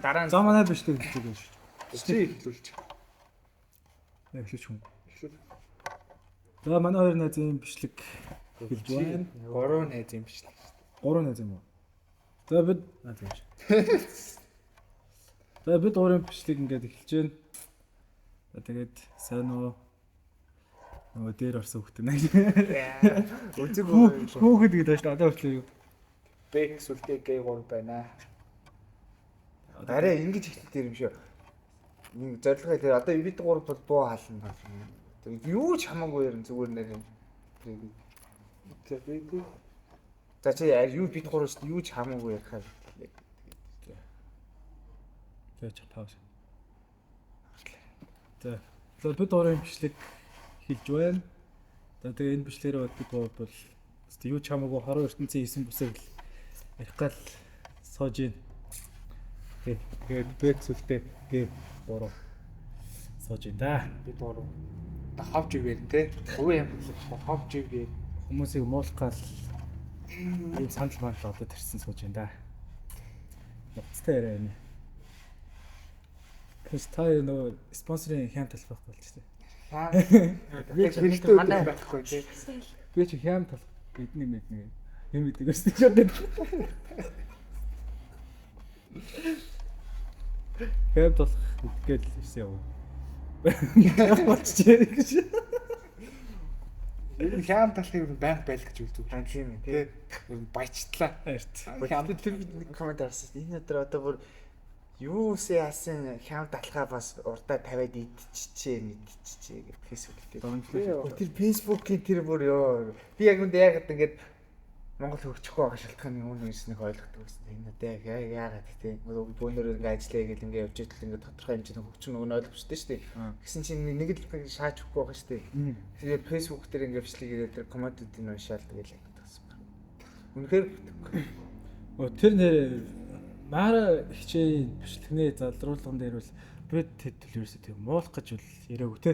Дараа нь За манай бичлэг хэлдэг юм шүү. чи хэлүүлж. Эхлэж хүн. За манай хоёр найзын бичлэг хэлж байна. 3 найз юм биш л. 3 найз юм уу? За бид За бид гурван бичлэг ингээд эхэлж байна. За тэгээд сайн уу? Нөгөө дээр орсон хөлтөө нэг. Үзэг Хүүхэд гэдэг байна шүү дээ. Одоо хүртэл юу? бэк сүлтэй G3 байна. Арай ингэж ихтэй юм шүү. Нэг зорилгоо тэр одоо бид 3 бол дуу хаална. Юу ч хамаагүй юм зүгээр нэр юм. За чи юу бид 3 шүү дээ юу ч хамаагүй ярихаар. За пауз. За бид гурван бичлэг хэлж байна. За тэгээ энэ бичлэрээ бид гурав бол юу ч хамаагүй хорон ертөнцийн 9 бүсэг л ярих гал сууж ийн. Тэгээд бэк сүлтэй G3 сууж ийн да. Бид 3 хавж игээр те. Хувийн юм хавж игээр Хүмүүсийг муулахгал ийм санал маань одоо тэрсэн сууж ийн да. Ноцтой яриа нэ. Кристай нөө спонсорын хям талах байхгүй л ч тийм. Би хэлдэг манай байхгүй тий. Би чи хям талах бидний мэднэ. Юм мэддэг өстэй ч одоо. Хям талах гэдгээл ирсэн юм. Болчихээ гэж. Энэ хям талхыг банк байл гэж үздэг. Тийм ээ тий. Ер нь баяжтлаа. Хямд тэр нэг комент харсан. Энэ өдөр одоо бүр юусээ яасан хямд талхаа бас урдаа тавиад идчихээ мэдчихээ гэх фэйсбүүк дээр. Тэр фэйсбүүкийн тэр бүр ёо. Би яг үндэ яагаад ингэж Монгол хөгжихгүй байгаа шалтгааны өмнө ирснийг ойлгодог гэсэн. Энэ одоо яагаад гэдэг тийм бөөнөр ингээ ажиллая гэл ингээ явж идэл ингээ тодорхой хэмжээний хөгжим нөгөө ойлгомжтой шүү дээ. Гэсэн чинь нэг л шааж өгөхгүй байгаа шүү дээ. Тэгээд фэйсбүүк дээр ингээ бичлэг ирээд тэр комментуудыг уншаал тэгэл яг гэсэн байна. Үнэхээр Тэр нэр Мара хичээний бичлэгний залруулган дээр бол бид тэтэл ерөөсөө тийм муулах гэж бол яриаггүй те.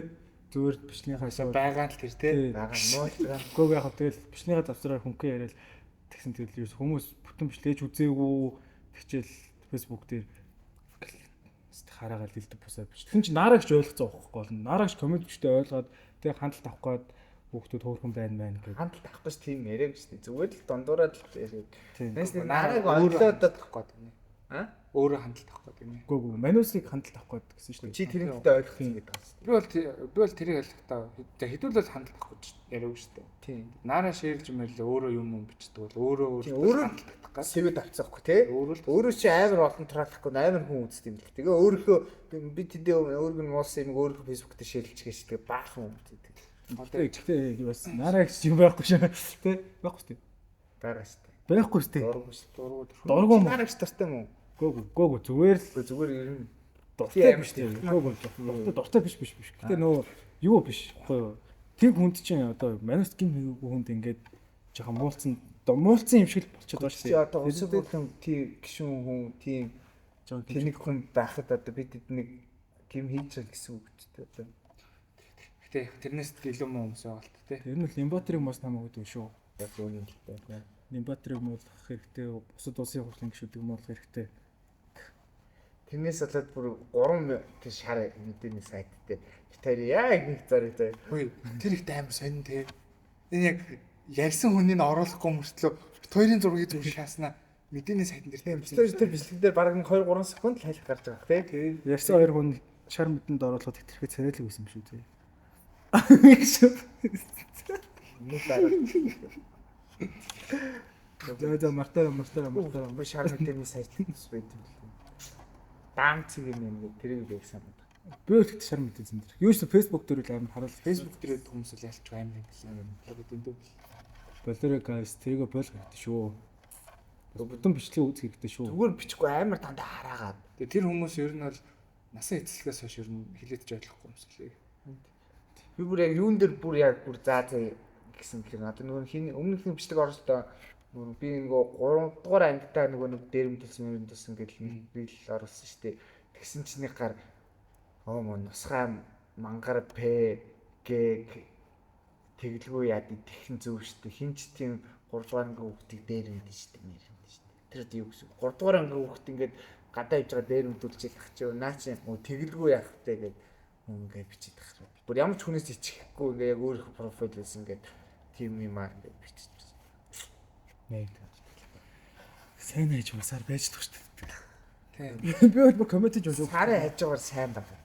Зүгээр бичлэгийнхаа байгаа л тэр тий. байгаа муулгаа. Гөөг яг тэгэл бичлэгийнхаа давсараар хөнгөн яриад тэгсэн тэгэл ерөөсөө хүмүүс бүтэн бичлэгч үзээгүй тэгчээл фэйсбүүк дээр хараагаал дэлдэг бусаа бич. Тэгсэн чинь наарагч ойлгоцсон байхгүй бол наарагч коммент бичтэй ойлгоод тэг хандлт авах гээд хүүхдүүд хөөрхөн байна мэн гэх. Хандлт авах гэж тийм яриаг шүү дээ. Зүгээр л дондуураад л яриаг. Нэс Нараг ойлоод авахгүй тийм. Өөрөө хандлт авахгүй тийм. Гөөг манусыг хандлт авах гээд гэсэн шүү дээ. Чи тэрийг ойлгосон гэдэг байна. Би бол тэрийг ойлгохтаа хэдүүлэл хандлт авахгүй яриаг шүү дээ. Тийм. Наараа ширж мэрл өөрөө юм бичдэг бол өөрөө хандлт авах гад сэвэд авцаахгүй тий. Өөрөө чи амар олон трафик амар хүн үздэг юм л. Тэгээ өөрийнхөө би тэдээ өөргөө муулсан юм өөрийнхөө фэйсбүүк дээр шеэрлж гэдэг баахан хүн үздэг. Гэхдээ бас наарагч юм байхгүй шүү тий. Байхгүй шүү дээ. Байгаа шүү дээ. Байхгүй шүү дээ. Дургу наарагч тартай юм уу? Гөөг зүгээр л зүгээр ер нь дуртай биш тийм. Гөөг дуртай биш. Гэтэ нөө юу биш байхгүй юу? Тэр хүнд чинь одоо манус гин хийгээгүй хүнд ингээд жоохон муулцсан юм шиг л болчиход байгаа шүү дээ. Одоо усаа бүхэн тийм гişүүн хүн тийм тэнэг хүн байхад одоо бид нэг гим хийж байгаа гэсэн үг ч одоо. Гэтэ тэрнээс илүү муу хүмүүс байгаа л тээ. Тэр нь л Нимбатрыг мос намаагүй шүү. Яг үүний л дээ. Нимбатрыг муулах хэрэгтэй, бусад улсын хурлын гишүүдийг муулах хэрэгтэй. Тэрнээс болоод бүр 3 тэр шар мэдээний сайт дээр битээр яг нэг зарыг заяа. Хөөе тэр их амар сонин те. Энэ яг ярьсан хүнийг оруулахгүй мөртлөө хоёрын зургийг зүг шааснаа мэдээний сайтн дээр тийм тэр бичлэг дээр бараг 2-3 секунд л хайлах гарч байгаа тий. Ярьсан хоёр хүн шар мэдэнд оруулахад хэтэрхий царайлаг байсан юм шүү тий. Нэг дараа. За мартаа. Би шар мэдээний сайт байт юм л. Даамцэг юм тэрийг байсан юм. Би өөртөө шар мэдээ зэн дээр. Юу ч фэйсбүүк дээр л амар харуулж фэйсбүүк дээр хүмүүс л ялч амар юм билээ. Болороо гайс тэрийг болох хэрэгтэй шүү. Бүтэн бичлэг үзэх хэрэгтэй шүү. Зүгээр бичихгүй амар дандаа хараагаад. Тэгээ тэр хүмүүс ер нь бол насан эцэлгээс хойш ер нь хилээдж ойлгохгүй юм шиг. Би бүр яг юун дээр бүр заа гэсэн хэрэг. Одоо нөгөө хин өмнөхний бичлэг оролцоо би нөгөө 3 дугаар ангитаа нөгөө нэг дээрэмдэлсэн гэдэг би л оруулсан шүү дээ. Тэгсэн чинь нэг гар нусгай мангар п г тэглгүй яд идэхэн зөв шүү дээ. Хин ч тийм 3 дугаар ангийн хүүхдийг дээрэмдэн шүү дээ. Тэр юу гэсэн 3 дугаар ангийн хүүхд ингээд гадаа явж байгаа дээр мэдүүлж яах чи наа чи тэгэлгүй яах вэ гэдэг ингээд бичиж тахраа. Бүр ямар ч хүнээс ичихгүй ингээд яг өөрийнхөө профайлээс ингээд тийм юм аа ингээд бичиж байсан. Яг сайн хайж басаар байж тах шүү дээ. Тийм. Би бол коммент хийж уншиж Сарын хайж байгаагаар сайн байна.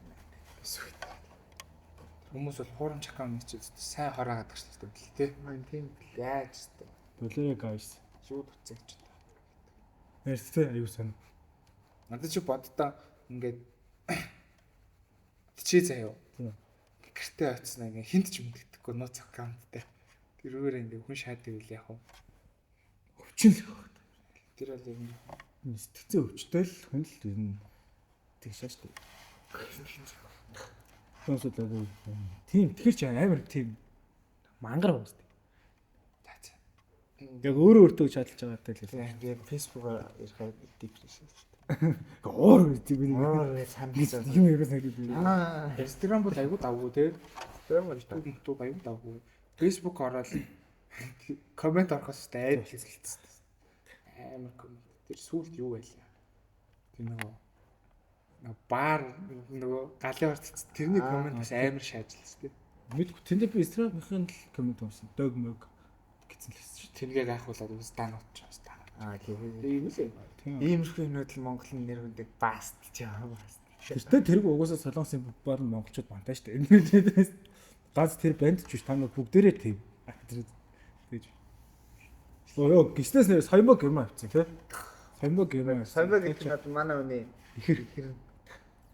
Хүмүүс бол хуурамч аккаунт хийж сайн хороо гадаг шүү дээ тий. Мань тийм яаж вэ? болоо guys. Шууд уцаагч. Ярьцтэй аюу сан. Надад чи боддоо ингээд чи заяа. Гэртээ очсноо ингээд хинт ч мэддэхгүй нууц аккаунттай. Тэрүүгээр ингээд хүн шаадаг үл яах вэ? Өвчин л баг. Тэр бол юм Сэтгцэн өвчтэй л хүн л ер нь тэгшээ шүү дээ. Сонсоод тийм тэгэхээр чи амар тийм мангар байна шүү дээ. Яг өөрөө өөртөө чадлж байгаатай л хэлээ. Яг Facebook-оор ирэхэд depression шүү дээ. Ингээ уур үгүй би Аа санагдсан. юм ярих санагдав би. Instagram бол аягүй давгүй тий. Instagram бол YouTube аягүй давгүй. Facebook ороод коммент орохоос айд хэлсэн. Амар коммент. Тэр сүулт юу байлаа? Тэр нөгөө баар нөгөө галын орц тэрний коммент бас амар шаажлаа шүү дээ. Мэдгүй тэндээ би Instagram-ийн л коммент унсан. Дог мөг гэсэн л хэлсэн шүү. Тэргээ гайхуулаад бас даанууд ч бас таа. тийм. Тийм л юм. Иймэрхүү юмнууд л Монголын нэр хүндэг баастж байгаа баст. Тэртээ тэрг угаасаа солонгосын бар нь монголчууд бантай шүү дээ. Ганц тэр банд ч биш та нар бүгдээрээ тийм. Тэгж. Оо гиснээс нэр соёмог юм авцсан тий. Соёмог юм. Соёмог гэж над манай үний ихэр.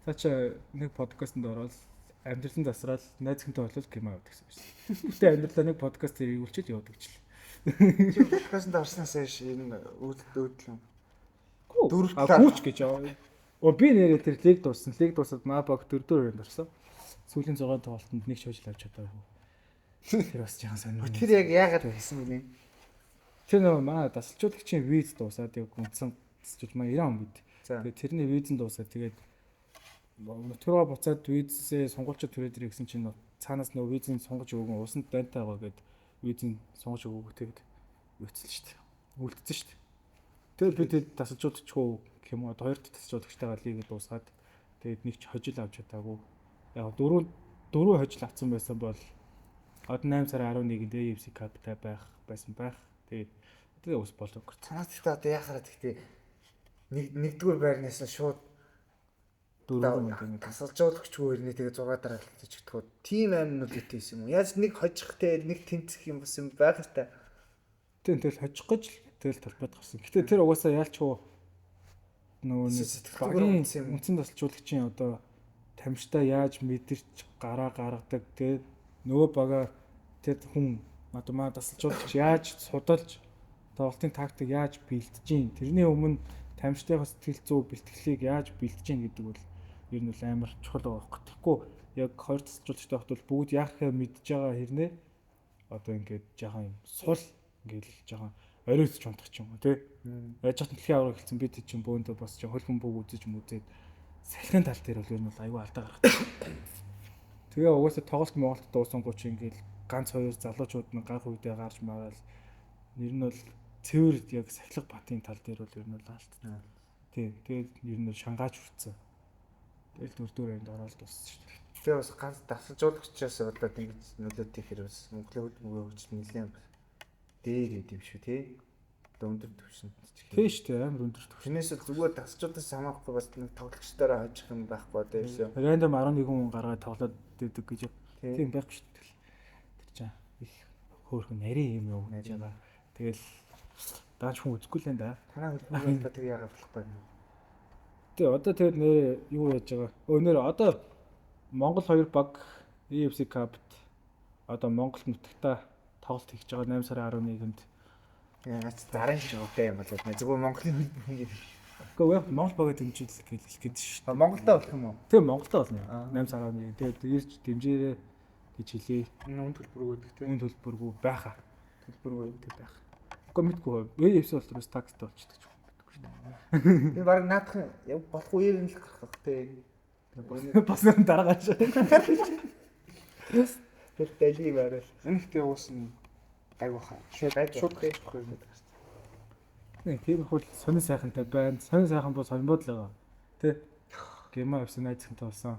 Цаачаа нэг подкастэнд ороод амьдралын засрал найзхэнтэй болол юм авдаг гэсэн юм. Гэтэ амьдралаа нэг подкаст эргүүлчихэд явуудаг ч л. чи подкастт орсноос хойш энэ өөдлөө. Дөрөв гүч гэж аа. Оо би нэрээ тэр лиг дууссан. Лиг дуусаад Мабог 4-4-нд орсон. Сүүлийн 6 тоглолтод нэг шоужл авч чадаагүй. Тэр бас жаахан сонир. Тэр яг яагаад хийсэн бэ? Тэр нөгөө манай дасалжуулагчийн виз дуусаад яг үндсэн дасалжуулагч маань 90 он бид. Тэгээд тэрний визэн дуусаад тэгээд нөтгөрөө буцаад визээ сонгуульчид түрээд ирэх гэсэн чинь цаанаас нөгөө визэн сонгож өгөн усанд дайнтай байгаа гэд визэн сонгож өгөөг тэгээд үйцэл шүү дээ. Үлдсэн шүү дээ. Тэгээд би тэр дасалжуулагчгүй гэх юм уу хоёр дасалжуулагчтайгаа лигээ дуусгаад тэгээд нэг ч хожил авч чадаагүй. Яг дөрөв хожил авсан байсан бол одоо 8 сарын 11-нд AFC Cup-тай байсан байх. Тэгээд ус болов. Цанаас ихтэй одоо яхаараа гэхдээ нэгдүгээр байрнаас шууд тасалжуулагч хүрнэ тэгээд 6 дараалтаж өгдөгөө тим амнууд итээсэн юм уу? Яаж нэг хожих те нэг тэнцэх юм бас юм байх хэрэгтэй. Тэгэл хожих гэж тэгэл талбайд гарсан. Гэтэ тэр угаасаа яалчгүй нөгөө нэг үндсэн тасалжуулагчийн одоо тамштай яаж мэдэрч гараа гаргадаг тэгээд нөгөө бага тэр хүн одоо маа тасалжуулагч яаж судалж тоглолтын тактик яаж бэлдэж, тэрний өмнө тамштай сэтгэл зүй бэлтгэлийг яаж бэлдэж гэдэг бол ер нь амар чухал байгаа. Тэгэхгүй яг хоёр тасалжуулагчтай хот бол бүгд яах вэ мэдж байгаа хэрнээ одоо ингээд жаахан юм сул ингээд жаахан оройц чунтах ч юм уу тий. Яаж ч дэлхийн авраг хэлсэн бид чинь бөөндөө бас жаа хөлбөм бүг үзэж мүзээд салхины тал дээр бол ер нь аюу алдаа гаргадаг. Тэгээ угаасаа тоглолт Монголд дуусангуу чи ингээд ганц хоёр залуучууд нь ганх үедээ гарч мараад ер нь бол цэвэр яг сахилга батын тал дээр бол ер нь бол алдсан. Тийм. Тэгээд ер нь шангаач хүрсэн. Тэгэл дөрөвдүгээр анд ороод дууссан шүү дээ. Тэгээ бас ганц тасалжуулагчаас болоод ингэж нөлөөт ихэр бас Монголын хөдөлмөрийн хөгжил нэлээд дээр идэв шүү тий. Өндөр түвшинд ч тийм шүү дээ амар өндөр түвшин. Тэрнээс зүгээр тасалжуудаас хамаахгүй бас нэг тоглогчдороо хожих юм байхгүй дээрсэн. Рандом 11 хүн гаргаад тоглоод идэг гэж. Тийм байхгүй шүү дээ. Тэр чаа их хөөрхөн нарийн юм юу гэж байгаа. Тэгэл даач хүн үзэхгүй л энэ да. Танаа хөдөлмөрөөр ба тэг яагаад болохгүй юм. Тэгээ одоо тэгээд нэр юу яаж байгаа? Өнөр одоо Монгол 2 баг AFC Cup-т одоо Монгол нутагта тоглолт хийж байгаа 8 сарын 11-нд. Яагаад зарим ч окей юм бол зүгээр Монголын хөдөлмөр. Гэхдээ яг Монгол багт дэмжүүлэх гээд шүү дээ. Монголдо болох юм уу? Тийм Монголдо болно. 8 сарын 11. Тэгээд ирж дэмжээрэй гэж хэлээ. Үн төлбөр өгдөг тийм. Үн төлбөргүй байхаа. Төлбөргүй өгдөг байх. Гэхдээ мэдгүй. AFC бол тэрс такстай болчихдог ч юм мэдгүй шүү дээ. Би баг наадах яг болохгүй юм л гарах тий. Бас нэг дараагааш. Тэр дэлхий байрал. Энэ ихтэй уусна гайвахаа. Шууд гайхгүй юм байна. Тийм хөл сонир сайхантай байна. Сонир сайхан бол сонирбод л байгаа. Тэ. Геймаа авсан найзхантай болсон.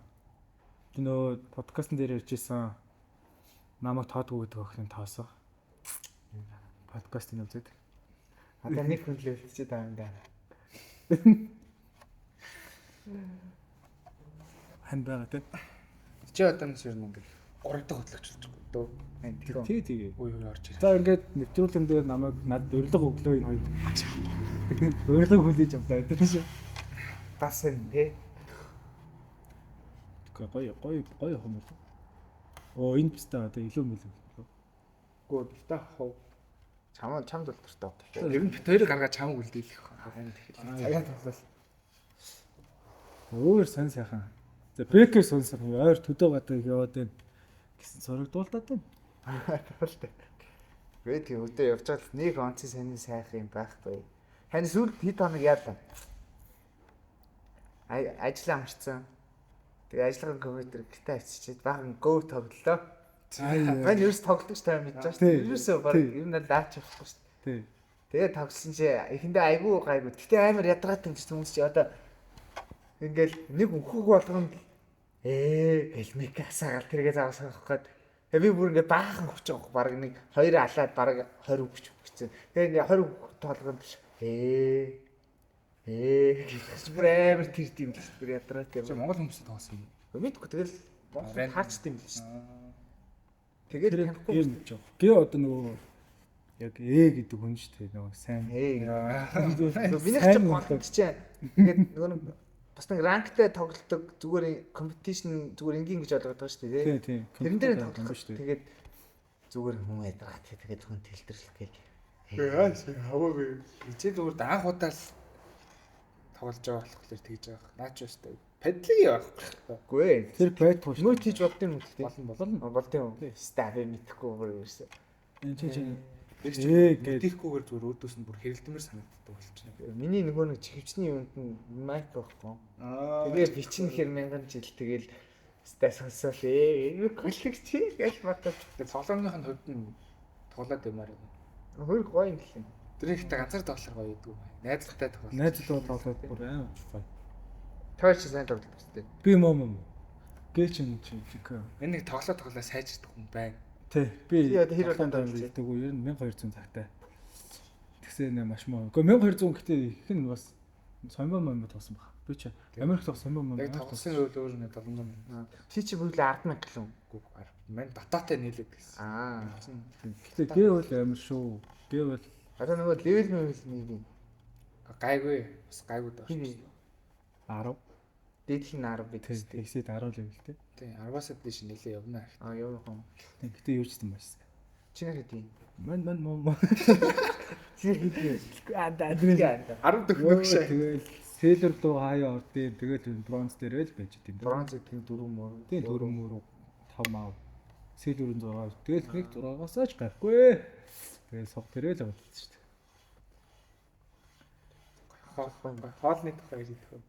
Би нөө подкастн дээр ярьжсэн намайг тоодгүй гэдэг охин тоосоо. Подкастын үзээд. Одоо нэг хүн л үлдчихэж байгаа юм даа. Хан байгаа тэ. Чи одоо нэг юм ингээд 3 дахь хөтлөгч болж байгаа дөө. Тэгээ. Ой орж ирээ. За ингээд нэвтрүүлэн дээр намайг над урилга өглөө энэ хоёр. Урилга хүлээж авлаа гэдэг шүү. Бас энэ тий. Гоё хүмүүс. Оо энэ пистаа одоо илүү мэлэг. Гүү та хов. Чамд бол дуртай. Ер нь бит хоёрыг гаргаад чамаг үлдээх. Цагаан тоглол. Өөр сонь сайхан. За брэкер сонь сайхан. Ойр төдөө гадаг яваад байна гэсэн сурагдуултаад байна. Гээ тийм өдөө явж байгаа л нэг онцгой сонин сайхан юм байхгүй. Хань сүүл хэд хоног яалаа. Ажил амарсан. Тэгээ ажлын компьютер гитаа авчичээд баахан гоо тоглолоо. Мань ерөөс тоглож тайм мэдэж байгаа шүү дээ. Ерөөсөө баг ер нь лаач авахгүй шүү дээ. Тэгээ тоглосон чи эхэндээ айгүй гайгүй. Гэтэ амар ядраатай гэж хүмүүс чи одоо ингээл нэг өнхөг болгонд элмик асаагаал тэргээ заавсах гээд би бүр ингээ баахан хүч авах баг нэг 2 алаад баг 20 хүч өгсөн. Тэгээ ингээ 20 тоглонд гэж бүр амар тэр тийм л бүр ядраатай. Монгол хүмүүстэй тоглосон юм. Мэдгүй тэгэл хаач тийм л шүү дээ. Тэгээд танихгүй юм гэж байна. Гээ одоо нөгөө яг гэдэг хүн шүү дээ. Нөгөө сайн. Миний ч голд чинь ингээд нөгөө бас нэг ранктай тоглолдог зүгээр компетишн зүгээр ингийн гэж ойлгоод байгаа шүү дээ. Тийм. Тэрэн дээр тоглох шүү дээ. Тэгээд зүгээр хүн ядраа тэгээд хүн тэлдэрлэх гээл. Хаваагүй. Чи зүгээр анх удаа л тоглож байгаа болохоор тэгж байгаа. Наач өстэй. Падлиг явахгүй. Үгүй ээ. Тэр пад пуш. Мөт хийж болдсон юм үү? Болно. Болдсон юм. Стаф мэдхгүй бүр ерөөсөө. Энэ чинь Мэдхгүйгээр зүгээр өөдөөс нь бүр хэрэлдэмэр санагддаг болчихно. Миний нөгөө нэг чихвчний юунд нь майк байхгүй. Тэгээд бичнэхэр мянган жил тэгэл стас сонсоол коллег чи гэж бодож. Тэгээд цоглоомын хувьд нь тоглоод юмар юм. Хөр гоё юм лээ. Тэр ихтэй ганцаар тоглох гоё идэв. Найзтай тоглох. найзлууд тоглоод бүр амар гоё. Тойч сайн тоглож байна. Би мом. Гээч чи. Энэ нэг тоглоо сайжирдаг хүн байна. Тий. Би одоо хэр удаа тоглож байдаг уу? Ер нь 1200 цагтай. Тэгсэн нэ маш муу. Гэхдээ 1200 гэхдээ их нь бас сомбо тоосон баг. Би чи Америк тох сомбо Яг тоглосон өөр нэг 700 мянга. Чи чи бүлээ 10,000 гэлэн. Мань бататай нийлээд гэсэн. Гэхдээ гээвэл амар шүү. Гээвэл Одоо нөгөө левел нэг гайгүй. Бас гайгүй даа. 10. дээдл нь 10 бид тест. Тэгсээд 10 level тий. Тий, 10-аас дээш нэлээ явна. Явах юм. Гэхдээ юу ч юм байсан. Чи нэр хэдий? Ман Чи хэдий? 10 төгнөгшөө. Тэгэл Sailor руу хаяа ордын. Тэгэл бронз дээр л байж тийм. Бронз тийм 4 мөр. Тийм 4 мөр 5 мав. Sailor 6. Тэгэл нэг 6-аас ч гарахгүй. Тэгэл сог тэрэл авчихсан шүү дээ. Хоолны тухай хэлэх юм.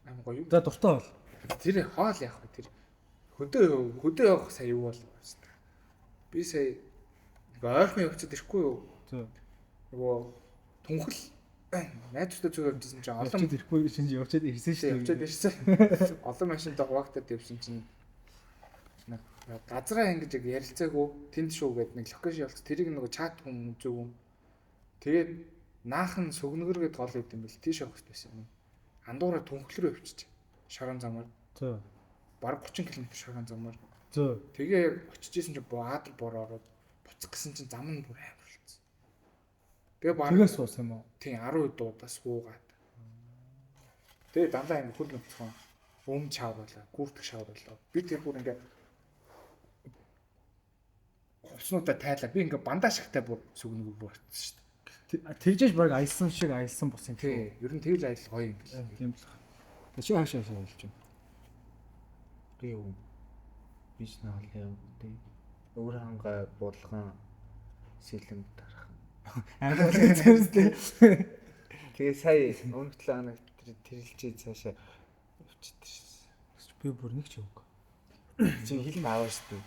Ам гоё. За дуртай бол. Тэр хоол яах вэ? Тэр хөдөө явах сая юу бол байна. Би сая нэг ойрхон явцад ирэхгүй юу? За. Нөгөө түнхэл найзтай зүг явжсэн чинь олон Явчаад ирэхгүй шинж явчаад ирсэн шүү дээ. явчаад ирсэн. Олон машинтай хуваагдаад явсан чинь нэг газраа ингэж яг ярилцаагүй тэнд шүү гэдэг нэг локейшн явуулсан. Тэрийг нөгөө чат хүн зүг юм. Тэгээд наахан сүгнэгэргээд гол идэв юм бэл тийш явах гэсэн юм. Андуураа түнхэл рүү явчих. Шорон замаар. За. Бараг 30 км шорон замаар. За. Тэгээ очижсэн чинь баадар бор ороод буцах гэсэн чинь зам нь бүр амар болсон. Тэгээ бараг Тэгээс суусан юм уу? Тийм 10 удаа суугаад. Тэгээ дандаа ингэ хөл нөцгөн шавруулаа, гүрдэх шавруулаа. Би тэр бүр ингээ хувцнуудаа тайлаа. Би ингээ бандаа шигтэй бүр сүгнэг болчихсон шүү дээ. Тэгжээж баг аялсан шиг аялсан бос юм. Тий, ер нь тэгэл аялал гоё юм биш. Тийм л. Тэг чи хаашаа аялж байна? Би юу? Биш наалаа тий. Өөр ханга бодлогон сэлэм тарах. Амар зэрэгтэй. Тэгээ сая өмнөх 7 хоног тэрэлжээ цаашаа явчихдаг шээ. Би бүр нэг ч yok. Чи хил аваа шүү дээ.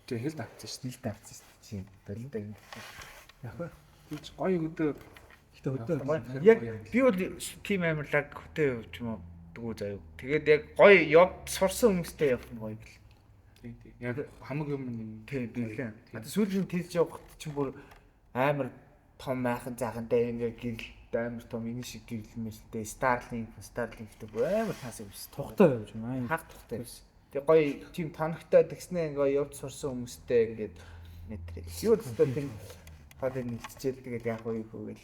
Тэг хэлд авчихсан шүү. Хил авчихсан шүү. Чи болтой юм. Яг ба. Гоё өдөө. Гэхдээ хөдөө. Яг би бол тийм амар лаг хөтөө явж юм уу дгүү заяа. Тэгээд яг гоё явд сурсан хүмүүстэй явах нь гоё гэл. Тийм. Яг хамаг юм Тийм билээ. Одоо сүүлийн тийж явахд чинь бүр амар том майхан заагантай ингээ гэрэл амар том энэ шиг гэрэлмэлтэй Starlink-тэй бүр амар таас юмс. Тухтай явж юм аа. Хаг тухтай юмс. Тэг гоё тийм тоногтой тэгснэ ингээ явд сурсан хүмүүстэй ингээд нэтрээ. Юу ч гэсэн тийм хадаа нэгтчихэд тэгээд яг уу гэл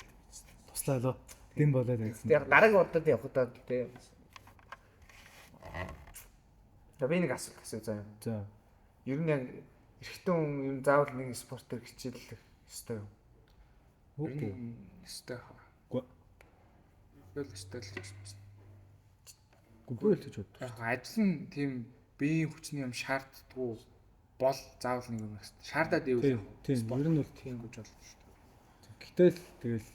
Туслаа лөө. Дэм болоод байсан. яг дараагийн удаад явах удаад тий. Би нэг асуу заяа. За. Ер нь яг эрэгтэй хүн юм заавал нэг спортоор хичээлэх ёстой юу? Үгүй. Өстэй. Үгүй. Бол өстэй л гэсэн. Үгүй л гэж боддог. Яг ажил нь тийм биеийн хүчний юм шаарддаггүй бол заавал нэг юм өстэй. Шаардаад ивэл Тийм. Ер нь бол тийм гэж болно шүү дээ. гэтэл тэгэл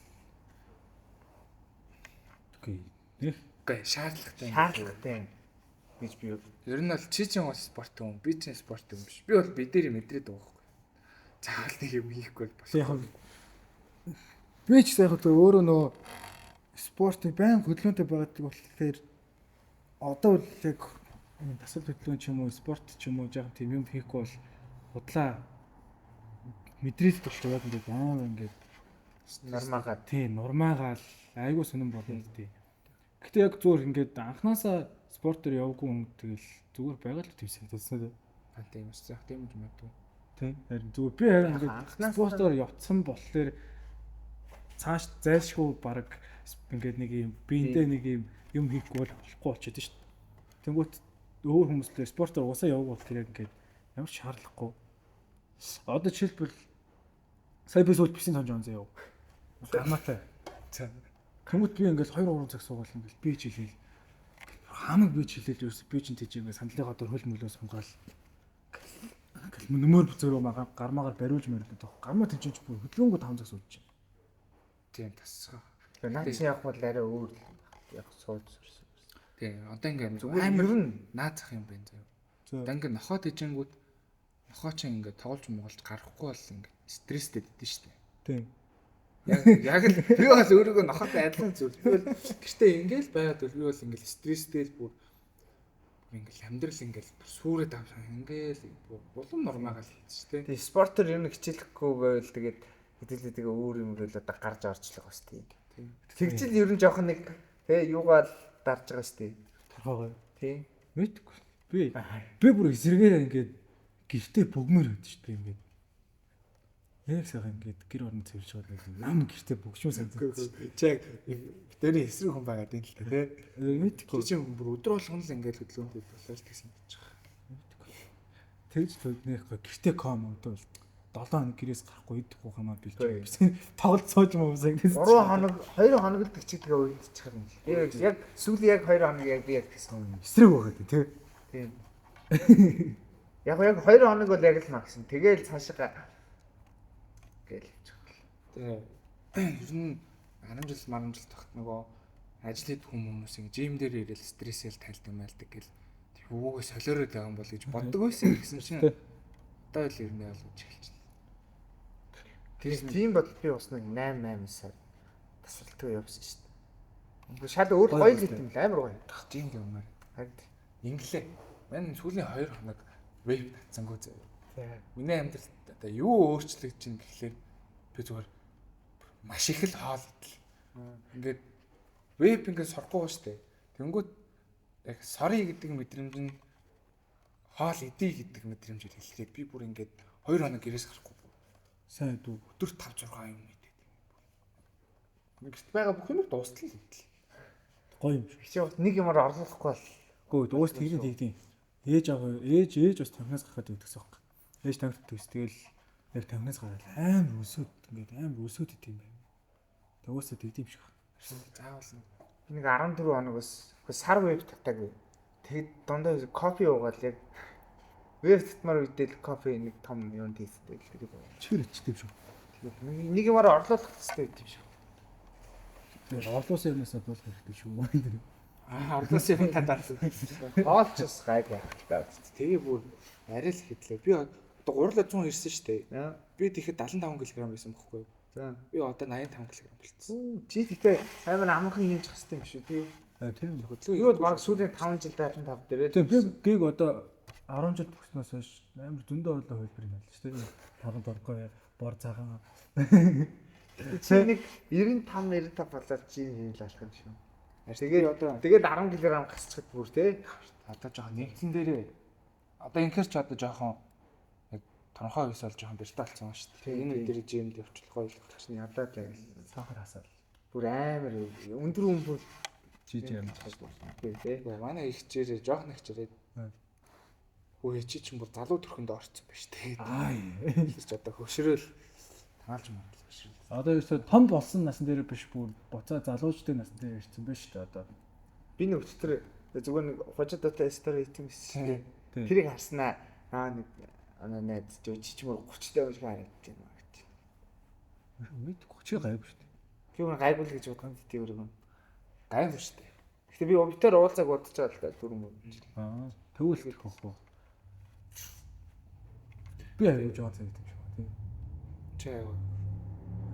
Үгүй. Үгүй шаардлагатай. Шаардлагатай гэж би Ер нь бол чи чинь бас спорт юм, би чинь спорт юм биш. Би бол бидээр мэдрээд байгаа байхгүй. Заавал нэг юм хийхгүй бол яг би ч яг өөрөө нөө спортыг байн хөдөлгөөнтэй байгадаг болохоор одоо бол яг тасал хөдөлгөөн ч юм уу спорт ч юм уу яг тийм юм хийхгүй бол худлаа мэдрээд болчихлоо яг ингээд аа ингээд нормагаа тийм нурмаагаал айгуу сонирн болно тийм. Гэтэ яг зүгээр ингээд анханасаа спортоор яваагүй хүн тэгэл зүгээр байгаа л тийм санагдсан. тийм үс яг тийм юм байна. Тийм. Харин зүгээр би харин ингээд спортоор явцсан болохоор цааш зайлшгүй баг ингээд нэг юм биендээ нэг юм хийхгүй болохгүй болчиход шүү дээ. Тэнгүүт өөр хүмүүстээ спортоор уусаа яваг болохоор яг ингээд ямар ч шаардлагагүй. Одоо жишээлбэл сая би сүүл бисэн тонж онцоо яв. Гармаатай. Тэнгүүт би ингээд 2-3 цаг суугаал ингээд би ч хэлээл хамаг би ч хэлээд юус би ч тийж ингээд сандлынхаа дор хөл мөлөө сунгаал. Нөмөр бүзөрөө гармаагаар бариулж мөрөлдөд тох. Гармаа тийж бүр хөдөлгөөнгөө 5 цаг сууж байна. Тийм тасгаа. наад чинь яг бол арай өөр яг сууж сурсан. Тийм одоо ингээд Зүгээр ер нь наацах юм байна заяа. Одоо ингээд нохоо дэжингүүд нохоо чинь ингээд тоглож моголж гарахгүй бол ингээд стресстэй байдсан шүү дээ. Тийм. Яг л би бол өөрийгөө нохоотой адилхан зүйл. Би бол гэртээ ингээл байгаад бол би бол ингээл стресстэй бүр ингээл амьдрал ингээл сүрээд авсан ингээл улам нормагаал хийсэн шүү дээ. тий спортоор ер нь хичээлэхгүй байвал тэгээд хэдүүлээ өөр юм бол одоо гарч орчлох бас тий. Тэгжил ер нь жоох нэг тий юугаар дарж байгаа шүү дээ. Торхоогоо. Тий. Мэдгүй. Би бүр эсрэгээр ингээд гэртээ бөгмөр өгдөө шүү дээ ингээд. Яг сайхан ингээд гэр орон цэвэрч байгаа нам гэртээ бөгшмөр санагдаж. Чаг битэрийн эсрэг хүн байгаа юм л та тий. Мэдгүй. Чи бүр өдөр болгон л ингээд хөдөлгөөнтэй болоод гэсэн гэж байгаа. Тэгж төлнөхгүй гэртээ ком өгдөө 7 хоног гэрээс гарахгүй идэхгүй хамаа бэлж. Тоглож сууж юм уу санагдаж. 3 хоног 2 хоног л тэгчихдээ үйлдчих юм. Яг сүүлийн яг 2 хоног яг би яг гэсэн юм. Эсрэг байгаа тий. Тийм. Яг 2 хоног бол яг л максимум. Тэгээл цаашаа гээл явчих. Тэгээ ер нь 10 жил маран жил тахт нөгөө ажил хэд хүмүүс ингэ жим дээр ирээл стрессэл тайлдаг мэлдэг гэл юугаа солиороод байгаа юм бол гэж боддог байсан гэсэн чинь одоо л ер нь ялгаж эхэлчихлээ. Тийм бол би бас нэг 8 сар тасралтгүй явсан шүү дээ. Шал өөр гоё л юм амар гоё. Тийм юм аа. Харин Инглээ. Мань сүүлийн 2 хоног веб татсангүй зөө. тийм. Миний амьдралд одоо юу өөрчлөгдөж чинь гэхлээр би зүгээр маш их л хоол идэл. Ингээд веб ингээд сорхгүй ба штэ. Тэнгүүд яг сорри гэдэг мэдрэмж нь хоол идэ гэдэг мэдрэмж хэлэхэд би бүр ингээд 2 хоног гэрээс гарахгүй. Сайн дүү. Өдөр 5 6 юм идэв. Гэрт байгаа бүх юм дуустал л идэл. Гоё юм шиг. Чи бас нэг юмар орлуулахгүй бол Гүү дуус тэгдэм. Ээж бас тамхинаас гарахад өгдөгсөн юм. Ээж тамхинт төс тэгэл яг тамхинаас гараад амар өсөд ингээд амар өсөд идэм байна. Төгөөсөө тэгдэм шиг. Заавал нэг 14 хоногоос сар веб татаагүй. Тэгэд дундаа кофе уугаад яг веб татмаар үедэл кофе нэг том юм тийстэй л тэр юм. Чир ичдэм шүү. Нэг юмар орлуулах хэрэгтэй юм шиг. Тэр орлуусан юмнасаа болох хэрэгтэй шүү. орлоос юм татаад. Хоолч бас гайгүй хальтаа. Тэгээ бүр арай л хэдлээ. Би одоо гурлаа 100 ирсэн шүү дээ. Би тэгэхэд 75 кг байсан байхгүй юу? За. Би одоо 85 кг болчихсон. Чи тэгтээ амар амархан хийж явах хэрэгтэй юм шүү тий. Тийм. Хөдөлгөөн Юу баг сүүлийн 5 жил байлан тав дээрээ. Тийм би гэг одоо 10 жил төгснөөс хойш амар зөндөө олон хөлбөр юм байна шүү дээ. Таран торгой бор цагаан. Чи нэг 95 болоод чи хийл алах юм шүү. Тэгээд Тэгээд 10 кг гасчихад бүр тий. одоо жоохон нэгэн дээрээ одоо инхээр ч одоо жоохон яг тонхоо өс бол жоохон бэртэ болсон шүү дээ. Энэ үед дээр жимд явуулах гоё л Чи ядаад байг. Сахар хасаал. Бүр амар өндөр хүн бүр Жиж юм. тий. манай их чирээ жоохон их чирээ. Хөө чи чинь бүр залуу төрхөнд орцсон байж тээ. Тэрч одоо хөшрөөл таалж мандал хөшрөөл. Одоо ерөөсө том болсон насн дээр биш бүр буцаа залуучдын насн дээр ирсэн байж шүү дээ одоо. Би нэг өчтөр зүгээр нэг хожидотой стори хийм гэсэн. Тийм. Тэрийг харснаа нэг найз чичмөр 30 таа шиг харагдаж байна. Мэд 30 гайв шүү дээ. Би өөр гайгүй л гэж бодсон тийм өөрөө. Гайв шүү дээ. Гэтэ би объектоор уулзаг бодож байгаа л да түрэн мөр. Тэгвэл хөх хөө. Би аяа жоо цаа гэдэг юм шиг ба тийм. Чи аяа.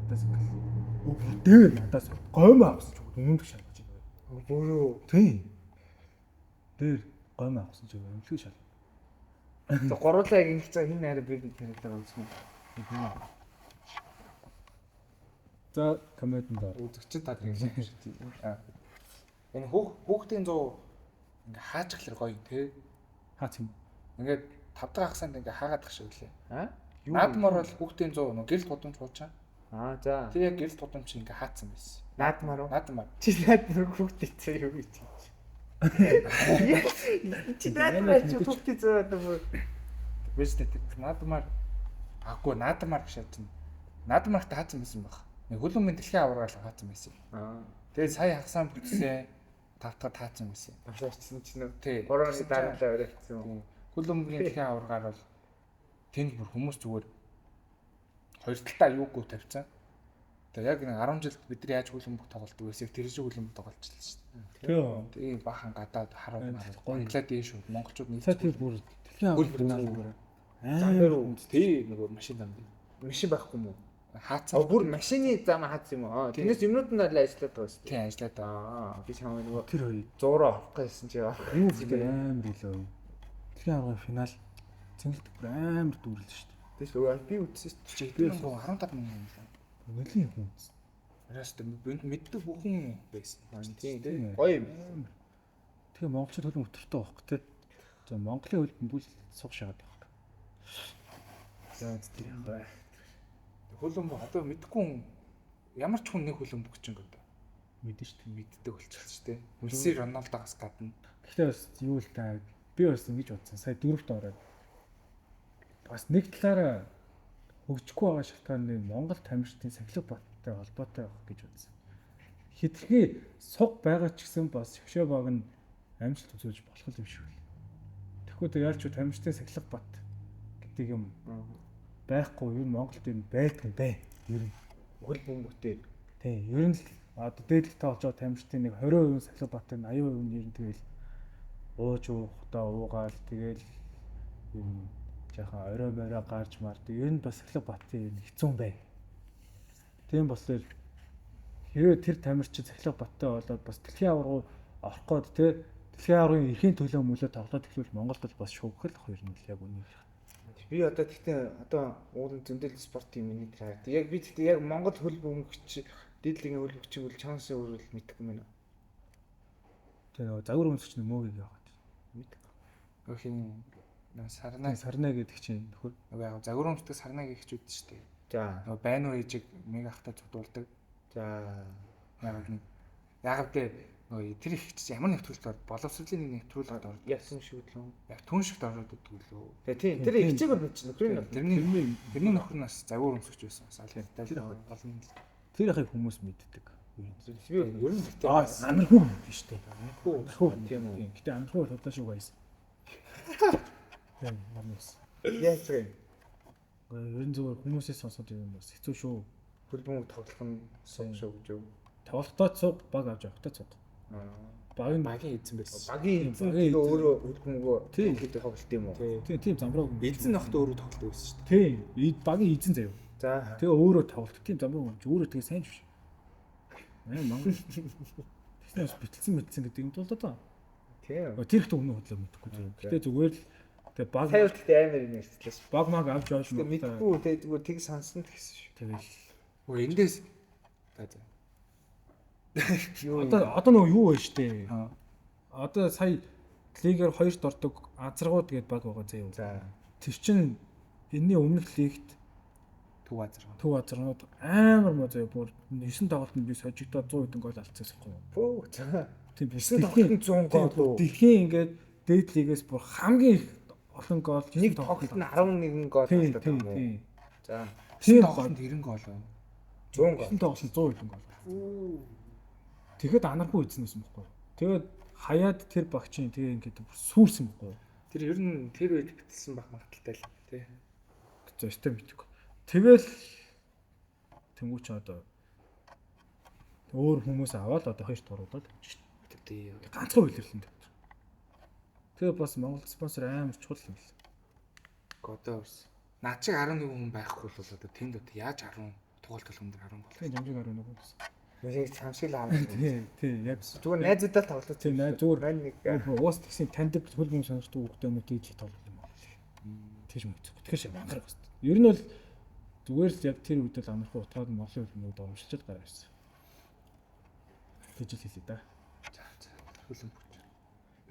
Надаас ингээл. Дээр надаас гойм авсан ч өмнөд шалгаж байна. Бүрөө. Тийм. Дээр гойм авсан ч өмнөд шалгаж. За гурлаа ингэ цаа хин найраа би тэрээр үзсэн. За комментэн доо. Үзэгчд таад ингэ шиг тийм. Энэ хүүхдийн 100 ингээ хаач ихлэр гоё тий. Хаац юм. Ингээд 5 дахь хагасанд ингээ хаагаад ах шиг лээ. Наадмаар Наадмаар бол хүүхдийн 100 нөө гэрэл тудамж хуучаа. за. Тэр яг гэрэл тудамж чинь ингээ хаацсан байсан. Наадмаар уу? Наадмаар. Чи наадмаар хүүхдээ цаа юу гэж. Чи наадмаар чи хүүхдээ цаа одоо Биш дээ. Наадмаар аггүй наадмаар гэж шатна. Наадмаарт хаацсан байсан баг. Нэг хөлөмийн дэлхийн аваргаал хаацсан байсан. Тэгээд сая хагасаа бүтсэн 5 дахь таацсан байсан. Авшаачсан чинь үү? Тий. 3 оны дараалал өрөөлсөн. Хөлөмгийн дэлхийн аваргаар бол тэнд бүр хүмүүс зүгээр хоёр талдаа юугүй тавьсан. Тэгээд яг нэг 10 жил бидний яаж хөлөмбөг тоглолдог байсан тэр шиг хөлөмбөг тоглолчихлаа шүү дээ. Тийм. Тэгээд бахан гадаад хараад Гоё. Бангладеш шүү. Монголчууд Цаа тийм бүр дэлхийн аварга финал бүр. замбэр үү. Тий нөгөө машин зам. Машин байхгүй юм уу? Хаацсан. Бүр машины зам хаацсан юм уу? Тэрнээс юмнууд нь л ажиллаад байгаа шүү. Тий ажиллаад байгаа. Би чамаа нөгөө Тэр хоёр 100 авах гэсэн чи яа. юу гэдэг амар илүү. Дэлхийн аварга финал цэнгэлт бүр амар дүүрлээ шүү дээ. Тэс өө би үзсэн шүү. Чи 15 мянган юм байна. Нэлийн хүн. Араас мэддэг бүхэн байсан. Тийм. Гоё юм. Тэгээ монголчууд хөлн өтөртэй байхгүй тий. За Монголын хөлбөмбөг бүл суг шагаад байх. За тэр юм бай. Хөлбөмбөг одоо мэдхгүй хүн ямар ч хүн нэг хөлбөмбөг чинь гэдэг. Мэдэн шүү дээ. Мэддэг болчихсон шүү дээ. Месси Роналдогоос гадна. Гэхдээ бас юу л таа би бас ингэж бодсон. Сая дөрөвт ороод бас нэг талаараа хөгжихгүй байгаа шалтгааны Монгол тамирчдын сахилга баттай холбоотой байх гэж бодсон. Хитрхи суг байгаа ч гэсэн бас шгшөө баг нь амжилт үзүүлж болох юм шиг л. Тэгэхгүй тэг яалч тамирчдын сахилга бат гэдэг юм байхгүй юу Монголд энэ байдгүй бай. Ер нь Хөлбөмбөгтэй. тий ер нь л одоо дээдлэгтэй болж байгаа тамирчдын нэг 20% сахилга бат нь 80% нь ер нь тэгэл ууж уухтаа уугаал тэгэл юм жаахан орой морой гарч мард ер нь бас сахилга батын хэцүү бай. Тийм болохоор хэрвээ тэр тамирчин сахилга баттай болоод бас дэлхийн аваргуу орох гээд те дэлхийн аваргын эрхийн төлөө мөлөө тоглоод эхлүүл Монголд бол бас шүүгэл ах ер нь л яг үнэ. Би одоо тэгтээ одоо уулын зөндөл спортын миний траад. Яг би тэгтээ яг Монгол хөлбөмбөгч дээдлийн хөлбөмбөгч бол чансын өөрөөл мэдгүй мэнэ. Тэгээ нөгөө загвар өмсөж нөмөөг яагаад мэдгүй. Өхин сарнаа Сарна гэдэг чинь нөхөр нөгөө яг загвар өмсдөг сарнаа гихч үүд шүү дээ. За. Нөгөө байна уу ээжиг мега ахтай зүдүүлдэг. За. Яг гэдэг нөгөө тэр их чи ямар нэвтрүүлэлт боловсролын нэг нэвтрүүлэлт ордог. Яасан шүү дээ. Яг түн шигт ороод идэг лөө. Тэгээ тийм. Тэр ихчиг бол бич нөхрийн. Тэрний нөхөр нас загвар өмсөж байсан. Салхитай болно. тэр яхыг хүмүүс мэддэг. Би ер нь Амархуу мэддэг шүү дээ. амархуу тийм үү. Гэтэ амархуу бол удаа шүү байсан. Тийм намс. Яаж вэ? Ер нь зөвхөн хүмүүсээс сонсоод юм бас хэцүү шүү. Хөлбөмбөг тоглох нь сум шүү гэж юу? Тоглолтоо цуг баг авч явахтай цуг. Багийн багийн эзэн байсан. Багийн эзэн өөрөө хөлбөмбөгөө тийм тоглолт юм уу? тийм замбраа Эзэн нөхд өөрөө тоглолт байсан шүү дээ. тийм багийн эзэн заяа. За. Тэгээ өөрөө тоглолт тийм зам юм. Өөрөө тэгээ сайн биш. Мангар. Тэснээс битэлсэн гэдэг юм бол одоо. Тийм. Тэр их өмнө хөдлөө мэдэхгүй. Гэтэ зүгээр л тэгээ баг Сая бол тэгтээ амар юм ярьчлаа шүү. баг маг авч явж Тэгээ мэдгүй тэгээ зүгээр тэг сонсон гэсэн шүү. тэгэл Эндээс одоо нөгөө юу вэ штэ. Одоо сая лигээр 2-т ордог азаргууд гээд баг байгаа заа юу. За. Тэр чин энэний өмнөх лигт төв азар. төв азарнууд амар муу заа бүр 9 тоглолтод би сожигдоод 100 хэдэн гол алдчихсан юм. Пөө за. Тийм биш. Эсвэл тоглолтод 100 гол. Дэлхийн ингээд дээд лигээс бүр хамгийн их олон гол Нэг тоглолтод 11 гол алдаад тийм байгаа юм. тийм. За. Тийм тоглолтод 90 гол байна. 100 гол. Дэлхийн тоглолтод 100 хэдэн гол. Тэгэхэд анаргүй үзснээс юм баггүй. Тэгээд хаяад тэр багчин тэгээ ингээд сүрсэн баггүй. Тэр ер нь тэр үед битэлсэн баг магадaltaй л тий. Зөстэй мэдгүй. Тэгэл тэнгуүч одоо өөр хүмүүс аваад одоо хоёрт оруулаад Тий. ганцхан үлэрлэн тавьчих. Тэгээ бас Монгол спонсор амар чухал юм л. Годоос. Наа чиг 11 хүн байхгүй бол одоо тэнд одоо яаж 10 тоглолт өндөр 10 бол. Тэгээ жамжиг 11 хүн гэсэн. Мөрийг цамшиг л Тийм яг зүгээр найзуудаа тоглож тийм най зүгээр нэг уус тэгсэн таньдаг хөлбөмбөг сонирхдаг хүүхдүүд дийж тоглох юм байна. Тэгж мэдгүй. Тэгэхээр мангар басна. Ер нь бол зүгээр л яг тэр үед л амархан утгаад Монголын хөлбөмбөг урамшилж гараа ирсэн. Тэгж л хэлээ да. Хөлбөмбөг.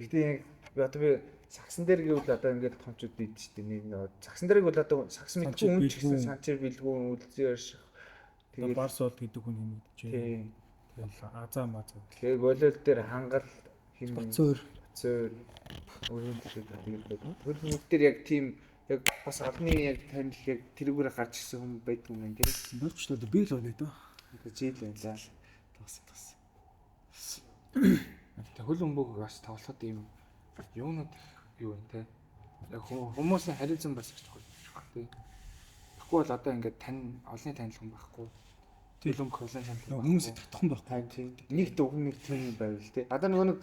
Гэхдээ яг одоо би сагсан дээр гэвэл одоо ингээд томчууд дийд штэ нэг сагсан дээрийг бол одоо сагс мэдгүй хүн ч гэсэн санчир бэлгүү үлзээр Тэгээд барс бол гэдэг хүн хэмэгдэжээ. тийм. Тэгэл азаа мазаа. Тэгээ голол дээр хангал хин Боцоор зөөр өрөөнтэй хөлбөмбөг дээр яг тийм яг бас олны яг танил яг тэрүүгээр гарч ирсэн хүн байдаг юм тийм. нөрчлөө би л өнөө дөө. Жийл байна за. Тас. Тэг хөлбөмбөг бас тоглоход ийм юунууд юу вэ те. Яг хүмүүсийн харилцан бас их чухал тий. Тэгэхгүй бол одоо ингээд олонний танил хүн байхгүй. Хөлбөмбөг хөлэн танил Хүмүүс татах юм байхгүй. Тань тийм. Нэг дүүг нэг тийм байвал тий. Одоо нөгөө нэг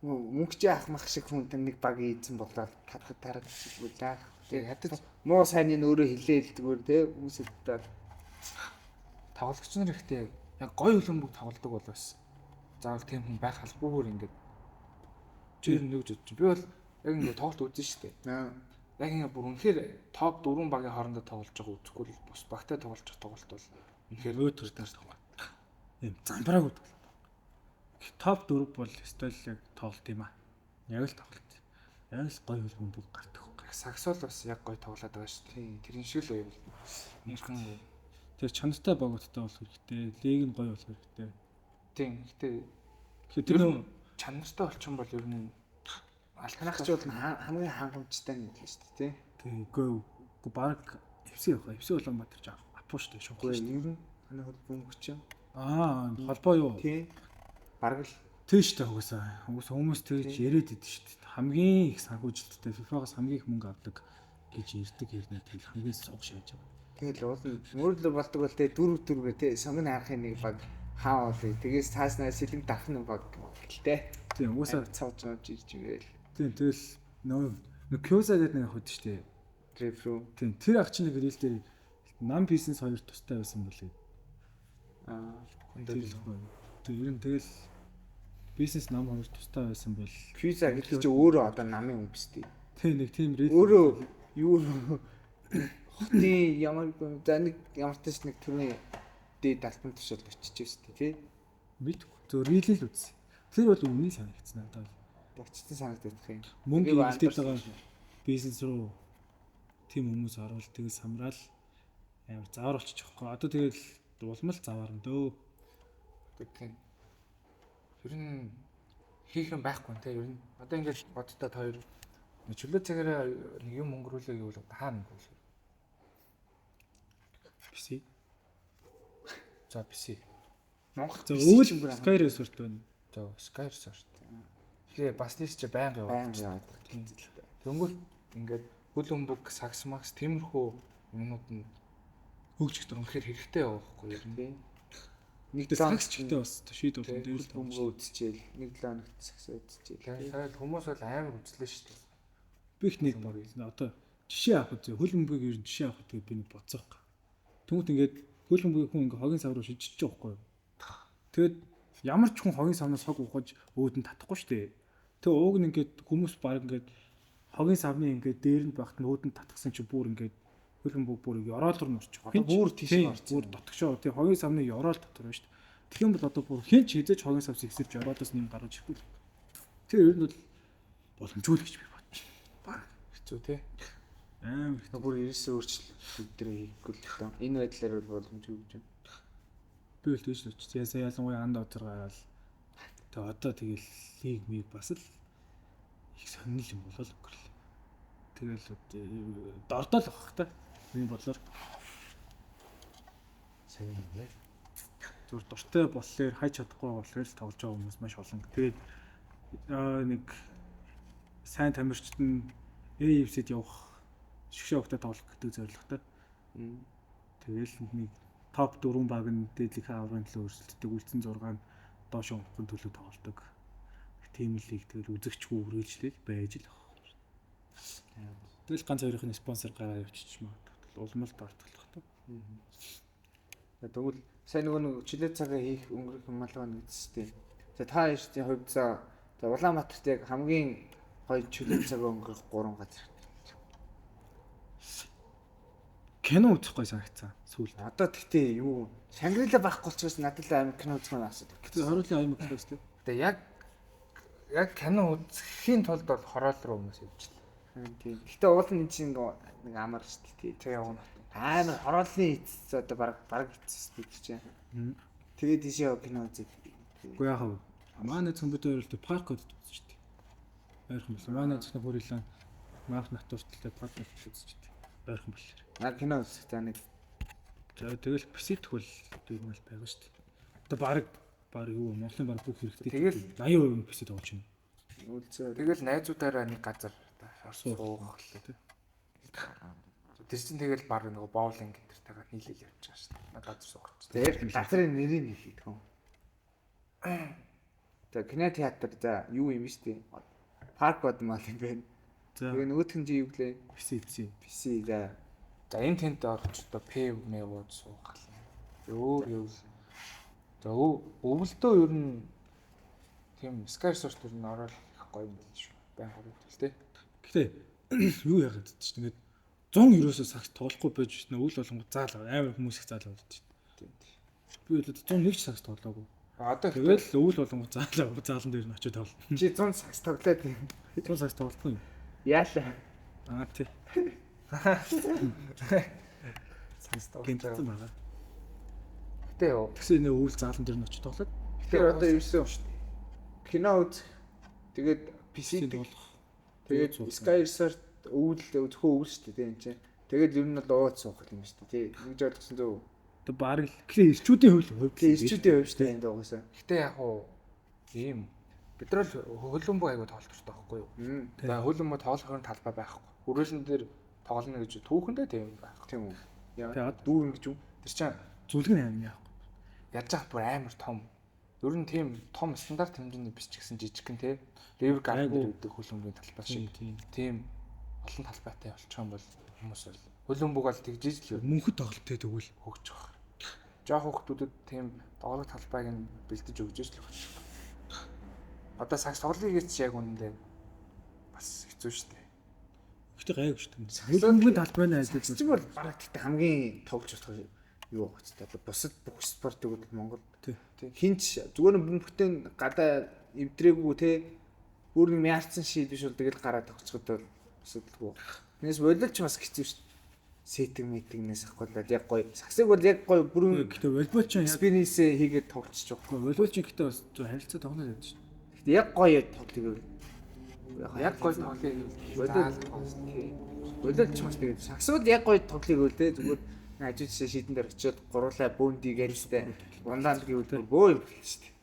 мөнгөчөө ах мах шиг хүн нэг баг ийдсэн болоод тарах гэсэн лаа. тий. Ядаж Муу сайныг өөрөө хилээл зүгээр тий. Хүмүүсэд тоглогч нар ихтэй яг гоё хөлбөмбөг тоглодог бол бас заавал тийм хүн байх албагүй ингээд чир нэгж бодчих. Би бол яг ингээд тоглолт үзэн штэ. Яг ингээд бүр үнэхээр топ 4 багийн хоорондоо тоглож байгаа үзэхгүй л бус багтай тоглож байгаа тоглолт бол үнэхээр өөтөр дээр тоглоод. Ийм замбрааг үү. Топ 4 бол стил яг тоглолт юм аа. Яг л тоглолт. Яг л гоё хөлбөмбөг гардаг. Сакс бол бас яг гоё тоглоод байгаа шүү. Тэрэн шиг л байвал. Нэгэн Тэр чанартай багуудтай болох хэрэгтэй. Лиг нь гоё болох хэрэгтэй. тийм. Гэтэ Тэгэхээр тэр нөө чанартай болчихсон бол ер нь альтнахч бол хамгийн хангамжтай нэг л шүү дээ тий. үгүй баг FC явах. FC Улаанбаатар ч апууштай шугал шүү. Ер нь танай хөлбөмбөг чинь Холбоо юу? тий. Бараг л Тэжтэй угаасаа. Хүмүүс тэгж яриад идэв шүү дээ. Хамгийн их санхүүжилттэй FIFA-гаас хамгийн их мөнгө авдаг гэж ярьдаг хэрнээ тэгэл хамгийн суух шааж байгаа. тэгэл мөрөдлө болдог бол тий дөрвөөр тий сонгон харахын нэг баг хаа болъё. Тэгээс цааснаа сэлэг дарахны баг гэлтэй. Тийм угаасаа цавж авч ирж игээл. тийм тэгэл нөө Кёса гэдэг нэг хот шүү дээ. Трефру. Тийм тэр ах чинь нэг рил дээр нам бизнес хоёр тустай байсан болээ. Тэр ер нь тэгэл бизнес нам хоёр тустай байсан бол Пиза гэдэг чинь өөрөө одоо намын хүн биз дээ. тийм нэг тийм рил Өөрөө юу хотны ямар нэг ямар ч нэг төрний дээд алтан тушаал очиж байсан тий. мэдгүй. Зөв рил л үзсэн. Тэр бол үнэн санагдсан надад. Очсон санагдах юм. Мөнгө илдээд байгаа бизнес руу тийм хүмүүс оруулаад тэгэл самраал амар завар болчих жоохгүй. Одоо тэгэл улмал заваар юм дөө. тийм. Ер нь хийх юм байхгүй нэ ер нь. Одоо ингээд бодтоод хоёр чөлөө цагаараа нэг юм өнгөрүүлээ гэвэл хаана өнгөрүүлэх вэ? Биси. За биси. Монгол Өвөл Sky Resort байна. За Sky Resort. Тэгээ бас тийш чи байнга яваад. Тэнгүүл ингээд хөлбөмбөг, сакс макс тиймэрхүү юмнууд нь Хөгжих үнэхээр хэрэгтэй явахгүй ер нь. нэг сакс ч ихтэй бас шийд болно дээр л бөмбөгөө үзчихээл нэг лоногт сакс үзчихээл. Тэгээд хүмүүс бол амар үзлээ шүү дээ. Би их нэг одоо жишээ авах үү хөлбөмбөгийг ер нь жишээ авах гэдэг би нэг бодсоо. Тэнгүүт ингээд хөлбөмбөгийн хүн ингээд хогийн сав руу шижиж байгаа байхгүй юу. Тэгээд ямар ч хүн хогийн савнаас хог ухаж өөдөнд татахгүй шүү дээ. Тэгээ ууг нь ингээд хүмүүс баг ингээд хогийн савны ингээд дээр нь багт өөдөнд татгсан чи бүр ингээд хөлбөмбөг бүр ёроол руу нурч байгаа. Бүр тийш бүр дотгошоо. Тэгээ хогийн савны ёроол дотор байна шүү дээ. Тэгэх юм бол одоо бүр хэн ч хизээж хогийн савс ихсэж ёроолоос нэм гаргаж ирэхгүй. Тэгээ ер нь бол боломжгүй л гэж би бодчих. баг хэцүү те. Амар Бүр 90 өөрчлөлт өдрөө хийхгүй л доо. Энэ байдлаар бол боломжгүй гэж байна. би л тийш л ч. Ясаа ялангуяа анд отор гараад тэгээ одоо тэгэл лиг миг бас л их сонирхол юм болол өнгөрлөө. Тэгэл дордол авах та. Миний бодлоор Сайн юм лээ. зүгээр дуртай болохоор хайж чадахгүй болохоор л тоглож байгаа хүмүүс маш олон. Тэгээд нэг сайн тамирчид нь AFC-д явах шгшээ өгтө тоглох гэдэг зорилготой. Тэгэл нэг топ 4 баг нь дээдлийнхээ аврагын төлөө өрсөлддөг, үлдсэн 6 нь доош унахын төлөө тоглодог. Тийм л лиг тэгэл үзэгчгүй үргэлжлэл байж л байна. Тэгэл ганц хоёрын спонсор гараа явчих магадгүй. Улмал дартгалах та. Тэгвэл сайн нөгөө чөлөө цагаа хийх өнгөрөх юм малгай нэгдсэжтэй. За та яшийн хувьд за Улаанбаатарт яг хамгийн гоё чөлөө цагаа өнгөрөх 3 газар. Кино үзэх гой санагцсан сүүл. Одоо тэгтээ юу Шангрила байхгүй учраас надад л амар кино үзэх нь асуудаг. Гэтэ хоруулын аймаг гэсэн тийм. Тэгээ яг кино үзэхийн тулд бол хороол руу хүмүүс явчихлаа. Тийм. Гэтэ уул нь чинь нэг амар шүү дээ. Тэгээ явна. Амар хороолны эцэс одоо баг эцэс гэж чинь. Тэгээд тийшээ кино үзэх. Уу яах вэ? Манай цөмбөд өөрөлтөө паркод үзчихтэй. Ойрхон болсон. Манай зөвхөн бүрэлэн маах натурталтай паркод үзчихтэй. Ойрхон боллоо. Наа кино үзэх та нэг. За тэгэл писит хөл юм л байгаа шүү дээ. Одоо баг юу Монголын баг бүх хэрэгтэй. Тэгэл 80% писит авч байна. Үлцээ. Тэгэл найзуудаараа нэг газар суух тий. Тэр чинь тэгэл баг нэг боулинг гэнтэртэйгээ нийлэл явж байгаа шүү дээ. Газар суух. Тэгээд газрын нэрийг хэлэх юм. За кинотеатр за юу юм шүү дээ. Парк бод мал юм байна. За Тэгээ нөгөөх нь юу гэлээ? PC за. За энэ тент орж одоо P мэгүүд суугал. Өөр юу. За өвөлдөө ер нь тийм Sky Resort ер нь орол их гоё юм байна шүү. Баян хоригдвол тий. Гэтэ юу яагаад ч тэгээд 100 ерөөсөө сагс тоглохгүй байж шнэ үйл болгонгод заал амар хүмүүс их заал болж шнэ. Би бол 101 ч сагс тоглоогүй. Одоо тэгэл үйл болгонгод заалан дээр нь очиж тоглоно. чи 100 сагс тоглоод 100 сагс тоглохгүй юм. яалаа. Тий. Сагс Гэнтсэн тоглоод. байгаа. Гэтэ юу. Тэгсэн нэг үйл заалан дээр нь очиж тоглоод. Тэр одоо юусэн шүү дээ. Кино үз. Тэгээд PC тоглох. тэгээд Sky Resort зөвхөн өвөл шүү дээ энэ чинь. Тэгээд ер нь бол ууц суух юм шүү дээ. Тий. Нэг ойлгосон зөв. Одоо баг л гэхээ ирчүүдийн хувьд Ирчүүдийн хувь шүү дээ энэ дугасаа. Гэтэ яг уу ийм бид нар хөлбөмбөг аягүй тоглолттой байхгүй юу? За хөлбөмбөг тоглохын талбай байхгүй. Хүрээлэн дээр тоглоно гэж түүхэндээ тийм байхгүй. Тийм үү. Яа дүүр ингэж юм. Тэр чинь зүлгэн юм яахгүй. яаж яах бүр амар том. Ер нь тийм том стандарт хэмжээний биш ч гэсэн жижигхэн те. Ливер гард гэдэг хөлбөмбөгийн талбай шиг. Тийм олон талбайтай болчих юм бол хүмүүс бол хөлбөмбөг бол тэгжиж л Мөнхөд тоглолттой тэгвэл хөгж байгаа. Жоох хүмүүсд тийм тоглох талбайг нь бэлдэж өгч л өгч. Одоо сакс тоглолыг гэж яг үнэндээ бас хэцүү шүү дээ. Гэтэ гайг шүү дээ. Хөлбөмбөгийн талбай нь айдаг. Чи бол бараг тэгтээ хамгийн тоглож болох юу вэ гэдэг. Бусад бүх спортууд Монголд хинч зүгээр нь бөмбөгтэй гадаа эвдрээгүй те бүр нэг яарсан шийд биш бол тэгэл гараад тогцоход бол бусадгүй. Тэрнээс боловч бас хэцүү шүү дээ. Сэтг митигнээс ахгүйл яг гоё. Саксыг бол яг гоё бүрэн гэтээ волейбол ч экспириенсээ хийгээд тоглож байгаа. Волейбол ч гэтээ бас зөв харилцаа тоглож байдаг шүү. Гэтэ яг гоё тоглоё. Яг гоё тоглоё. Боловч бас тэгээд саксууд яг гоё тоглоё гэл те зүгээр ажиж шийдэн дээр очиод гурлаа бөөндий гэлтэй. Унланд гэвэл бөө юм бэл шүү дээ.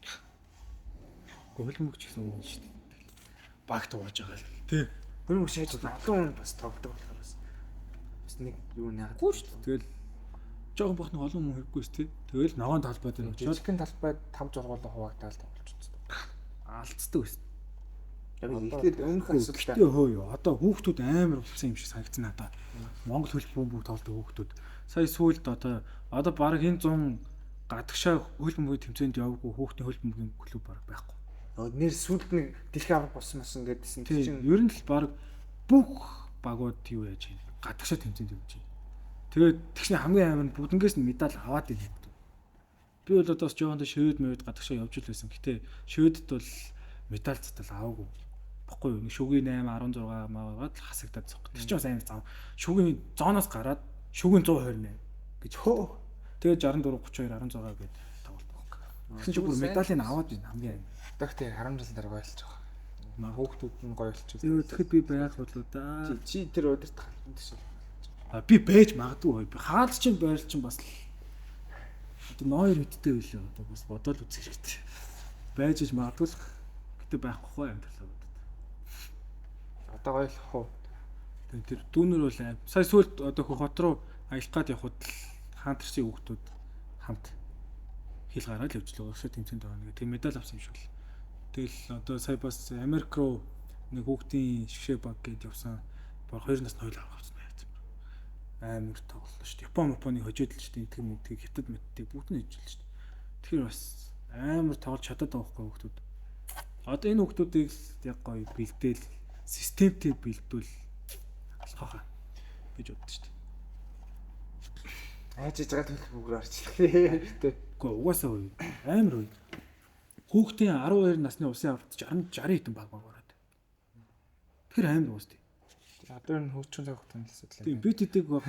Хөлбөмбөг ч гэсэн юм шүү дээ. Багт угааж байгаа л. Тий. Хөлбөмбөг шийдэж олон хүн бас тоглодог болохоор бас нэг юу наагүй шүү дээ. Тэгэл жоохон бохны олон хүн хэрэггүй шүү дээ. Тэгэл ногоон талбай дээр очиод жижигхэн талбайд 5 6 хуваагдаад тоглож үзсэн. алдцдаг байсан. Ихтэй өмнөх асуудалтай. Гэтэ хөөё. Одоо хүүхдүүд амар болсон юм шиг санагдсан надад. Монгол хөл бөмбөг тоглодог хүүхдүүд. Сая сүүлд одоо баг энэ 100 гадагшаа хөл бөмбөгийн тэмцээнд яваагүй хүүхдийн хөл бөмбөгийн клуб баг байхгүй. Нэр сүлд нэг дэлхийн авраг болсон гэдсэн чинь ер нь л баг бүх багууд юу яаж байна. Гадагшаа тэмцээнд явж байна. Тэгээд тэгшний хамгийн амар нь бүгднгээс нь медаль аваад ирэх. Би бол одоо жоохондоо шивэд гадагшаа явж л байсан. Гэтэ шивэдд бол медаль цатал аваагүй. Баггүй юу? Шүгийн 8 16 маагаад л хасагдаад цог. Тэр чинь бас амар зам. Шүгийн зооноос гараад шүгийн 128 гэж хөө. Тэгээд 64 32 16 гээд тоглолт баг. Тэгсэн чинь бүр медалийн аваад байна хамгийн амар. Дагт 10 жил дараа гойлж байгаа. Маа хүүхдүүд нь гойлж байгаа. Тэгэхэд би байх болоо да. Чи тэр өдөрт халуун тийш. Би байж магадгүй. Би хаад чинь байр чинь бас одоо ноёр хөттэй байлаа. Одоо бас бодоод үзэх хэрэгтэй. Байж иж магадгүй. Гэтэ байхгүй юм талаа. Одоо гойлох уу? Тэр дүүнэр бол сая сүүлд одоо хот руу аялах гад явхад л хаантарчийн хүүхдүүд хамт хил гараад явж л байгаа. Тэмцээнд байгаа нэг тийм медаль авсан юм шиг л. Тэгэл одоо сая бас Америк руу нэг хүүхдийн шгшээ баг гээд явсан. Баг 2 нас ноёл авсан байсан. Амар тоглолоо шүү дээ. Японы хожоод л шүү дээ. Тэр мэдгийг хятад мэддэг бүгд нь хийж л шүү дээ. Тэгэхээр бас амар тоглож чадаад байгаа байхгүй хүүхдүүд. Одоо энэ хүүхдүүдийг яг гоё бэлдээл системтэй бэлдвэл алхахаа гэж боддоо шүү дээ. Айж байгаа төлөв бүгээр арчлаа. Гэхдээ угаасаа үе амар үе. Хүүхдийн 12 насны усын аварт 60 хэдэн баг ороод. Тэр амар уустай. Одоо энэ хөгжим цагтын асуудал. Тийм бид хэдэг баг.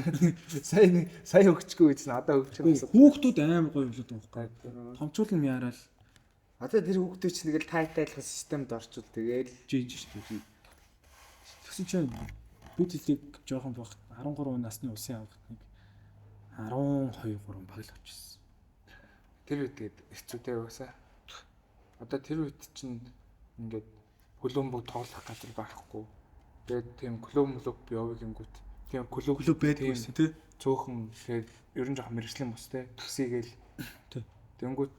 Сая хөгжихгүй гэж надад хөгжим асуудал. Хүүхдүүд амар гоё болоод байгаа байхгүй. Томчуулан яарал. Одоо тэр хүүхдүүд чинь тэгэл тайтайлах системд орчвол тэгэл жийж шүү дээ. Тэгсэн чинь бид хэдэг жоохон баг 13 насны усын аварт нэг 12 3 баг л авчихсан. Тэр үед тэгээд хэцүүтэй байгаасаа. Одоо тэр үед чинь ингээд хөлбөмбөг тоглох газар байхгүй. Тэгээд тийм клуб би явъя гингүүт. Тийм клуб байдаг байсан тий. Цөөхөн тэгээд ер нь жоохон мэрэгжлийн бус тий. Төсөйгээл. Тий. Тэнгүүт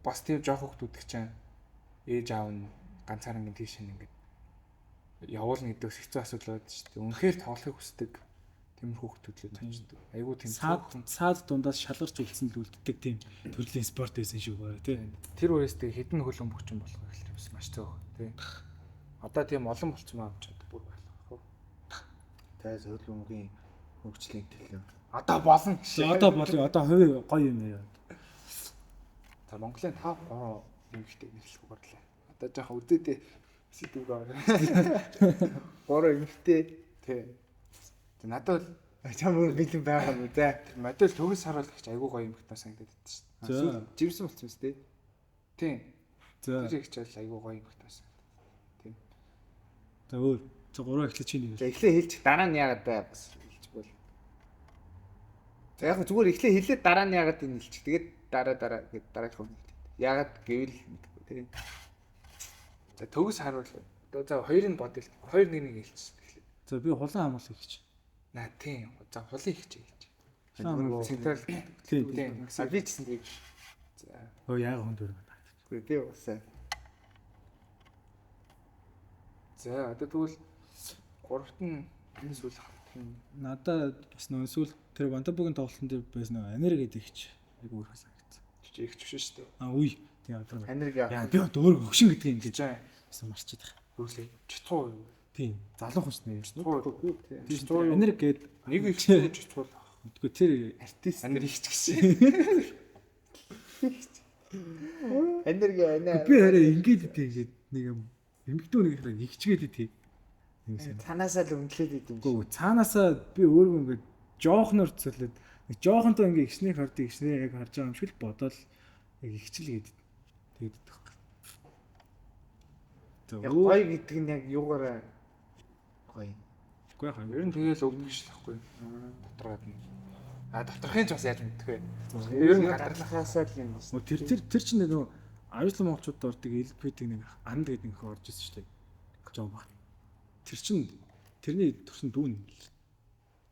бас тийм жоох хөлтүүд чинь ээж аав нь ганцаараа ингээд тийш ингээд явуулна гэдэг хэцүү асуудал байдаг шүү дээ. Үнэхээр тоглохыг хүсдэг тиймэрхүү хөлтүүд л тавьчихдаг. Айгуу тийм саад дундаас шалгарч үлдсэн л үлддэг тийм төрлийн спорт байсан шүү байгаа тий. Тэр үеэс тэг хэдэн хөлбөмбөгч болох гэхэл бас маш цөөх тий. Одоо тийм олон болцсон маа авч чаддаг бүр байх. Тэ хөлбөмбөгийн хөгжлийн төлөв. Одоо болно. Одоо болоо. Одоо хувь гоё юм яа. За Монголын 5 3 эмэгтэй нэрлэх гарлаа. Одоо жоохон үдээдээ сэдвүүг аваа. 3 эмэгтэй тий. Надад чамд бэлэн байгаа юм да. Модель төгс харуулагч айгуу гоё эмэгтэй санагдаад байдаг шүү дээ. За живсэн болсон юм тест. Тийм. За. Тэр их ч айгуу гоё эмэгтэй санагдаад. Тийм. За өөр 3 эхлэж чинь За эхлээ хэлж дараа нь яагаад бай бас хэлж бол. За яг зүгээр эхлээ хэлээд дараа нь яагаад энэ хэлчих. Тэгээд дараа гээд дараах юм. Яагаад гэвэл тийм. За төгс харуул. Одоо за хоёрыг бодъё. 2-1 хэлчихсэн эхлээ. За би хулан хамгаалах гэж. Наа тийм. За хулын их ч хэлж. Централ Тийм. би ч гэсэн тийм. За. Өө яага хүн дөр. Үгүй би уусаа. За одоо тэгвэл 3-т нь энэ сүүл хавтан. Надад бас нөө сүүл тэр Вантабугийн тоглолтын дээр байсан нөө энерги гэдэгч айгу их санагдсан. Чи их ч шүү дээ. Үе. Тийм одоо. Энерги Яа би одоо өөр хөгшин гэдэг юм гэж Гэсэн марчиж байгаа. Юулээ. Читгуу юу? Тийм. Залуу хүч нэ. Читгуу юу? Энерги гээд Нэг их читгуу. Үгүй тэр артист Анир ихч гэсэн. энерги анаа. би арай ингээд идэв ингээд нэг юм эмгтүү нэг хэрэг ихчгээд идэв. Цаанаасаа л өндлээд идэв юм. Үгүй цаанаасаа би өөрөө ингээд жоохноор цөлөөд нэг жоохонтой ингээд ихснэг хардыг ихснэг яг харж байгаа юм шиг л бодоол яг ихчлгээд тэгээд идэх. Яг гоё гэдэг нь яг юугаараа гоё. Үгүй яхаа. Ер нь тэгэл өгдөг ш л байхгүй. Доторгаад нь. Доторхын ч бас яаж мэддэг вэ? Ер нь гадарлахаасаа л юм. Тэр чинь нөгөө аюулгүй монголчууд ордог элбэдэг нэг анд гэдэг нэг орж ирсэн шүү дээ. Жоо баг. Тэр чинь тэрний төрсөн дүүн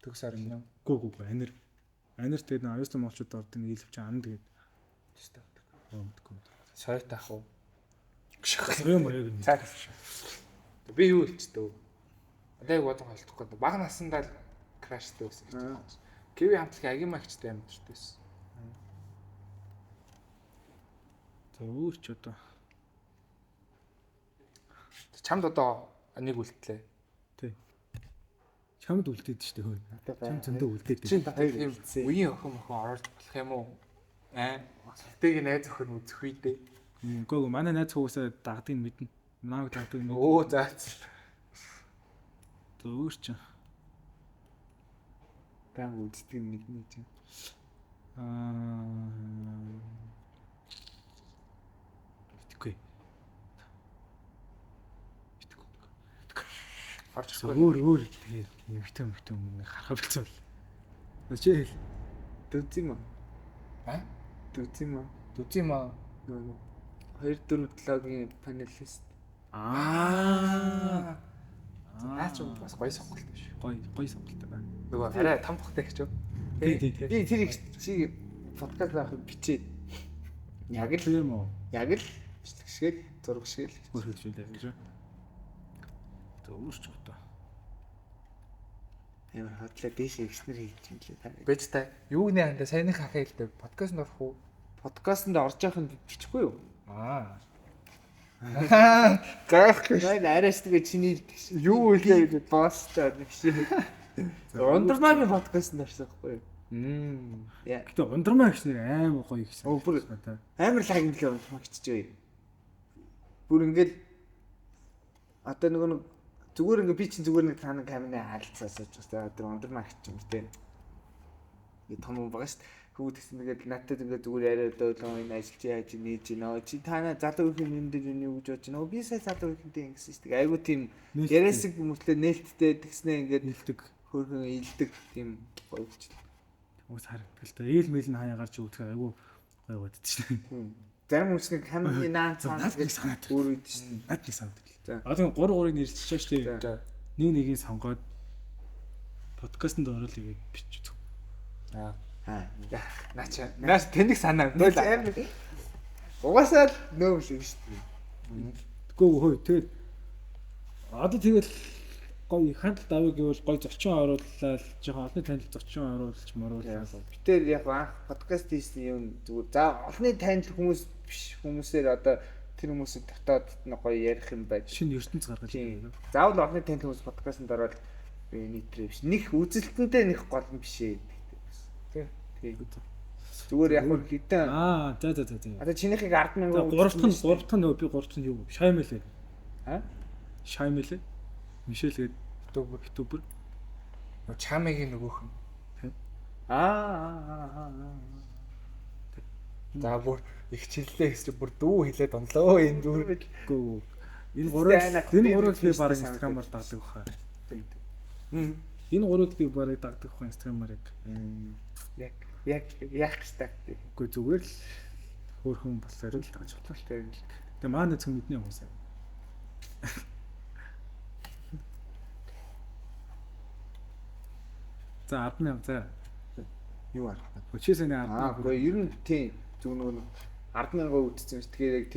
төгс харин юм. Гүү анир тэгээд аюулгүй монголчууд ордог нэг элбч анд гэдэг. Тэстэй. Сойт ах уу? Юм яг Цаа. Би юу хэлчихдэг. Одоо яг бодох болтохгүй. Бага насандаа л краштай байсан гэж байна. Киви хамтлаг агима ихтэй амьд төртөөс. За өөр ч одоо Чамд одоо нэг үлдлээ. тий. Чамд үлдээд штэ хөө. Чам зөндөө үлдээд. Чи хоёр үеийн охин орж болох юм уу? Тэгтээ найз охин үзэх үедээ. Гөө манай найз хүмүүсээ дагдгийг мэднэ. Нааг дагдгийг мэднэ. Оо заац. Өөр ч. Баан үздэг мэднэ чинь. Итгэхгүй. Орж Өөр тэгээд эмхтэн харахаа бэлцэн. Чи хэл. Дүүц юм уу? А? Дүүц юм уу? Дүз юм аа. 2 4 7-гийн панелист. Наач бас гоё сонголт биш. Гоё сонголттой байна. Нөгөө арай том бохтой гэж юу? Тий. Би тэр их чи подкаст авах бичээд яг л Тийм үү. яг л бичлэг шиг зураг шиг л Хөрхөлжүүлээ гэж. Өөрч одоо. амар хадлаа дээш ихснэр хийж юм лээ та. Бэж та юу нэ хандаа саяны хахаа хэлдэг подкаст орох уу? Подкастт орж явах нь бичихгүй юу? Гэх Найн арайс тэгээ чиний юу үлээ босстой нэг шиг. Ундрмаагийн подкастт орсон байхгүй юу? Яа. Гэтэ ундрмаа гэснээр амар гоё гэсэн. Оо бүр амар лагинлээ ундрмаа гिचжээ. Бүр ингээл одоо нэг зүгээр ингээ би чинь зүгээр нэг таны камерны хаалцаа сууж байгаа. Тэр ундрмаа гिच юм те. И том юм байгаа шүү дээ. Хүүд гэсэн тэгээд надад ингээ зүгээр яриа дөөлөн энэ ажилч яаж нээж нөө чи танаа залуу их юм дээр юу гэж бодож байна. Би сая залуу ихэнтэй ингэсэн шүү дээ. Айгу тийм яриасыг мөртлөө нээлттэй тэгснээ ингээд нэлдэг хөөрхөн илдэг тийм гоё болчихлоо. хүмүүс харагдтал та ээл мэйл нь хаяа гарч үзэх айгу гоё бодож шүү. Зарим хүмүүсийн камерны наан цаанаас Наад санаад өөр үед шүү дээ. наад нэг санаад. За. Одоо 3-3-ыг нэрчиж шүү дээ. За. Нэг сонгоод подкастт оруулъя гэж бичиж. Наач тэнэг санаа. Угаасаа л нөөмлөг шүү дээ. Тэггүй хөөе тэгэл одоо тэгэл гоё хандлт авъя гэвэл гоё зочин оруулаад жоохон олонний танил зочин оруулж моруулаад. Битээр яг анх подкаст хийсэн юм зүгээр. За олонний танил хүмүүс биш хүмүүсээр одоо тэр хүмүүсийг дотоод гоё ярих юм байж. Шинэ ертөнц гаргаж Тийм. Заавал олонний танил хүмүүс подкастт ороод нийтрээ биш. Них үзэлтэндээ них гол юм биш ээ. Тийм. Зүгээр яг хөр хитэн. За. Одоо чинийхийг 100000 3 дахь нь би 3 дахь нь юу? Шаймэл ээ. Шаймэл ээ. Мишель гээд ютубер. Чамигийн нөгөөх нь. За бүр их чиллээ гэж бүр дүү хэлээд онлоо энэ дүү. Гүү. Энэ гурыг би баг инстаграмаар дагдаг баха. Энэ гурыг би баг дагдаг баха инстаграмаар яг. Яг хэрэгтэй. Үгүй зүгээр л хөөрхөн болсоор л тааж бодлоо. Тэгээ маань зөв мэдний хүмүүс. За 10,000 за. Юу арах вэ? Өчөөсний 10,000. Гэхдээ ер нь тийм зөв нөгөө 10,000 үтцсэн шүү. Тэгэхээр яг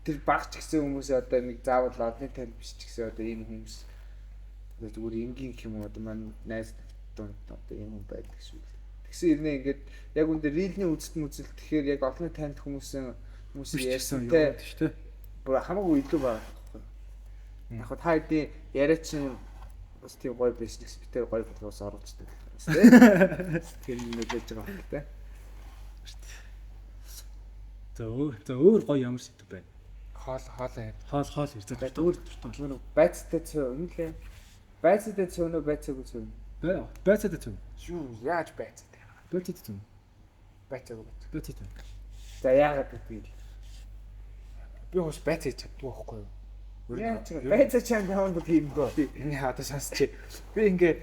тэр багч гэсэн хүмүүсээ одоо нэг заавал одны танд биш ч гэсэн одоо ийм хүмүүс одоо зүгээр энгийн юм уу одоо маань найз донд одоо ийм хүн байдаг шүү. Тэгсэн ирнэ ингээд яг үндэ рилний үзэлт мүзэлт тэгэхээр яг олонний танд хүмүүсийн ярьсан тий. Бүр хамаагүй илүү байгаа байхгүй. Яг та хэдийн яриа чинь бас тийм гоё байсан гэсэн битээр гоё болгоос оруулцдаг. Тэр нөлөөж байгаа юм тий. За өөр гоё ямар сэдв байна. Хоол яа. Хоол ирдэг. Өөр байцтай цөөн лээ. Байцтай цөөн үү байцаагүй цөөн. Байцаатай цөөн. Юу яаж байцтай? Байцаатай цөөн. Байцаагүй. Байцаатай. За яагаад гэвэл Би хөөс байцаа хийж чаддгүй байхгүй юу? Байцаа чанд яваад тийм гоо. Энэ одоо сонсч. Би ингээ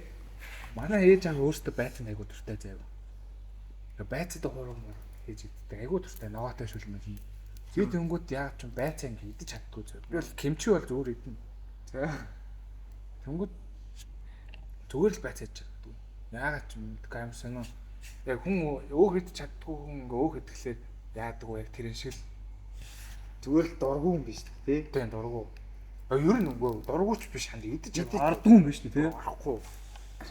манай ээж аав өөртөө байцаа айгуу дуртай заяа. Ингээ байцаатай хурам хийж иддэг. Айгуу дуртай наваатай шүлмэл. Би тэнгууд яг ч байцаа ингээ идэж чаддгүй заяа. Би бол кимчи бол зүгээр идэнэ. Тэнгууд зүгээр л байцаа хийж чаддгүй. Яагаад ч юм гам сонио. Яг хүн өөх идэж чаддгүй хүн ингээ өөх идэхлээр яадаг вэ? Тэр шиг л зүгээр л дургуун биш тий. Тийм дургу. Ер нь үгүй дургуйч биш ханд идэж ардгүй юм байна шүү дээ, арахгүй.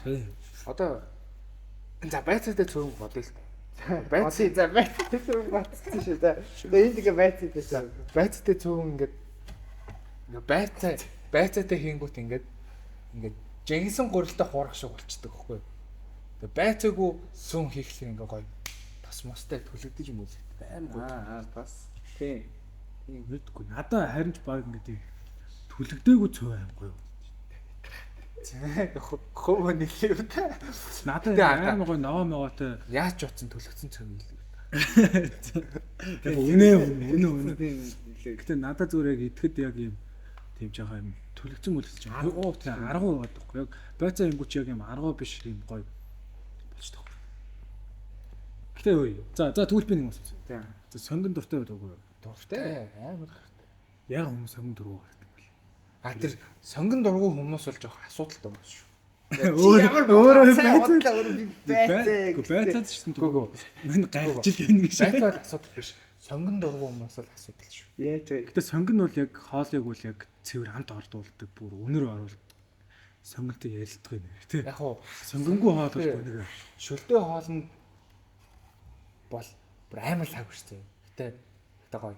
тий. Одоо за байцаатай цөөн бодъё л. Байцаа за байцаа цөөн батцсан шүү дээ. Тэгээ энд ингээ байцаа байсан. Байцаатай цөөн ингээд байцаатай хийнгүүт ингээд жигсэн гурилтай хуурах шиг болчдөг хөхгүй. Тэгээ байцаагүй цөөн хийхлээр ингээ гоё тас мостай төлөгдөж юм уу? Аа бас тий. Мэдгүй. Надаа харин ч баг ингээд төлөгдөөгүй цөөн аймгүй юу. Хөө нэлээ үү? Надад амар гоё наваа мэгоотой Яаж ч утсан төлөгцөн цөм юм л. үнэ. Гэтэ надад зүгээр яг итгэхэд яг юм тийм жахаа юм төлөгцөн мөлөж чинь аргуу тийм аргуу байдаг байхгүй яг байцаа ингүүч яг юм аргуу биш юм гоё болчихдог. Гэтэ үе. За тэгвэл би нэг юм асуусан. Тийм. За сонгон дуртай байдаг уу? Дуртай амар. Яг хүмүүс сонгон дургу гэдэг юм бол. Тэр сонгон дургу хүмүүс бол жоох асуудалтай байна шүү. Өөрөө байцаад шүү дээ. Гүг. Мань гайхаж л байна гэж. Байцаа асуудал биш. Сонгон дургу хүмүүс бол асуудал шүү. Яаж вэ? Гэтэ сонгон бол яг хоолыг бол яг цэвэр хамт ордуулдаг бүр өнөр оруулдаг. Сонгонтой ярилцдаг юм тий. Яг уу Сонгонгүй хоол бол нэг шөлтөө хоолнд бол бүр амар лаг шүү дээ. Гэтэ гоё.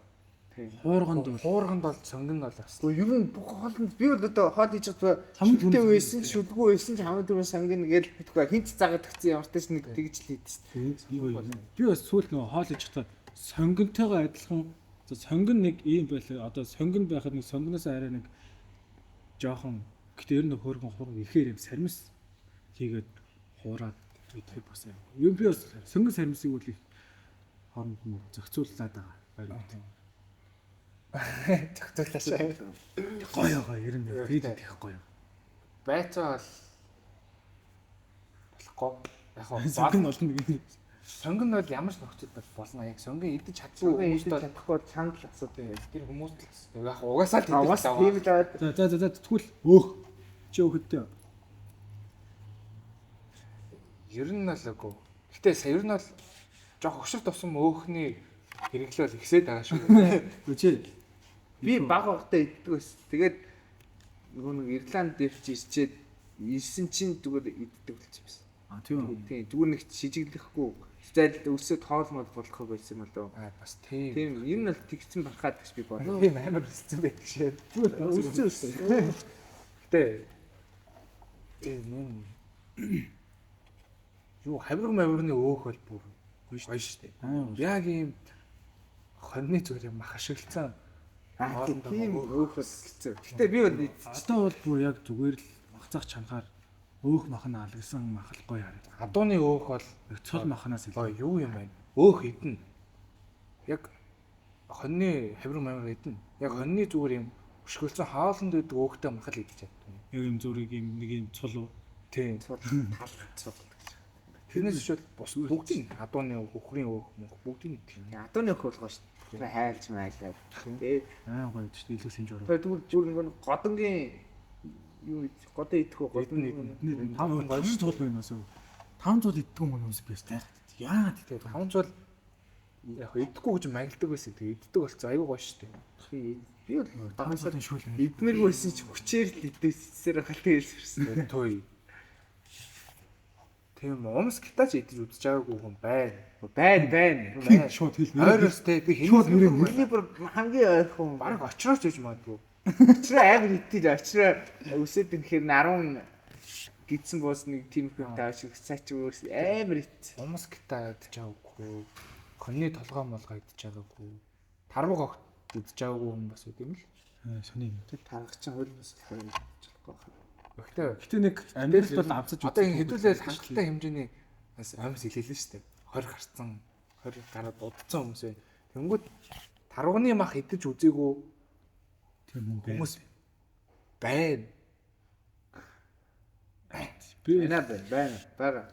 Хуурганд бол сонгон бол бас. Юу юм бүх хоолнд би бол одоо хоол хийж байгаа Хамгийн хүнтэй байсан ч шүлгүй байсан ч хамаг дөрөв сонгон гээл битгүй хинч цагаад тгцэн ямар ч нэг тэгж л хийдэж. би бас сүүлд нөгөө хоол хийж байгаа сонгонтойгоо адилхан сонгон нэг ийм байлаа одоо сонгон байхад нэг сонгоноос арай нэг жоохон гэтээ ер нь хөөргөн хург ихээр юм сармис хийгээд хуураад идэх бас юм би бас сонгон сармисыг үл их хооронд нь зохицуулаад байгаа байр. Тогтоолаашаа. Гоё ер нь би идэх гоё. Байцаа бол болохгүй. Яг уу Сонгон олон нэг сонгон бол ямар ч нөхцөл болно. Яг сонгон идэж чадгүй хүмүүст бол чадахгүй чанд л асуудаг. тэр хүмүүст л асуудаг. Яг угаасаа л Угаас тийм л байд. За тэгвэл өөх чи өөхөдтэй. ер нь л үгүй. Гэтэ ер нь бол жоох өгшөр тусам өөхний хэрэглэл ихсээд байгаа шүү. Үгүй Би баг багтаа иддэг ус. Тэгээд нөгөө нэг Ирланд дэвч ирчээд ирсэн чинь зүгээр иддэг болчихсон. А тийм. Тийм зүгээр нэг шижиглэхгүй. Зайл өсөд хоолмол болох байсан юм л дөө. Бас тийм. Тийм ер нь л тэгсэн бахаад гэж би бодлоо. Тийм амар өссөн байдаг шээ. Өссөн. Гэтэ энэ юу хавиргны өөх бол бүр гоё шүү дээ. Яг ийм хоньны зүгээр юм хашиглцсан. Тийм өөх хэцүү. Гэтэ би бол Одоо бол бүр яг зүгээр л махцах чангаар өөх махна алгасан махалгүй хараад. Адууны өөх бол Цол махнаас гоё юу юм бэ? Өөх идэн. Яг хоньны хавирга идэн. Яг хоньны зүгээр юм өшгөлцөн хааланд байдаг өөхтэй махал идэж чаддаг. Яг юм зүрийг юм нэг юм цол. Тийм. тал цол. Тэрнээс шууд бус бүгдийн адууны өөх, өхрийн өөх бүгдийн идэх. Адууны өөх болгоо шүү. Тэр хайлч майлаа. Тэ. Гоё ч илүү сэнж ороо. Тэгвэл зүгээр нэг годонгийн юу годон идэх үү годон Тав цол байна уу? 500 иддэг хүмүүс би бас тайхад. Яа тэгээд 500 яг идэггүй гэж маягладаг байсан. Тэгээд иддэг болцоо аюу гоё шүү дээ. би бол 500-ын шүүл байна. идмэргүй байсан ч хүчээр л идэвсээр хальтаа хэлсэн. Той. Тийм умс гитач идэж үдчихэж байгаагүй хүн байна. Байна. Шууд хэлнэ. Ойростэй би Шууд нэрээ Миний бүр хамгийн ойрхон баг очроос гэж магадгүй. очроо амар итгэж очроо өсөд бинхээр 10 гидсэн боос нэг тийм хүн тааш цаач өөс амар ит. Умс гитаа идэж байгаагүй. Конны толгой молгоо идэж байгаагүй. Тарваг огт идэж байгаагүй хүн бас үгүй юм л. Сони юм. Таргач чинь хөлнөөс болохгүй байна. Гэтэ нэг амьдралд бол авцаж Одоо энэ хэдүүлээ хангалттай хэмжээний бас амьс хэлээлээ шүү дээ. 20 гарцсан 20 гараад удцсан хүмүүс бай. Тэнгүүд тарвагны мах идэж үзээгүй тийм юм байна. хүмүүс байна. Би байна. Бага.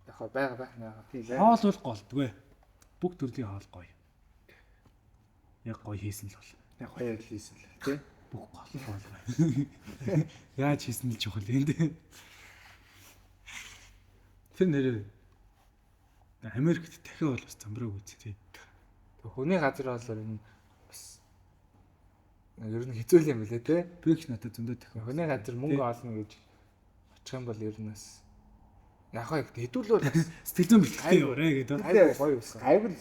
Яг байна. Тийм хоол бол голдгүй. Бүх төрлийн хоол гоё. Яг гоё хийсэн л бол. яг хоёр л хийсэн л тий. Бүх гол хоол гоё. Яаж хийсэн л чухал юм дээ. Тэр нэр Америкт дахиад бол бас замбраг үз тий. Хүний газар бол энэ бас Ер нь хэцүү юм билээ те. Би ч надад зөндөө тахив. Хүний газар мөнгө олно гэж очих юм бол ер нь бас яг хаа хэдүүлвэл Сэтгэл зүйн бэлтгэл яваарэ гэдэг. айгүй гоё байсан. Айгуул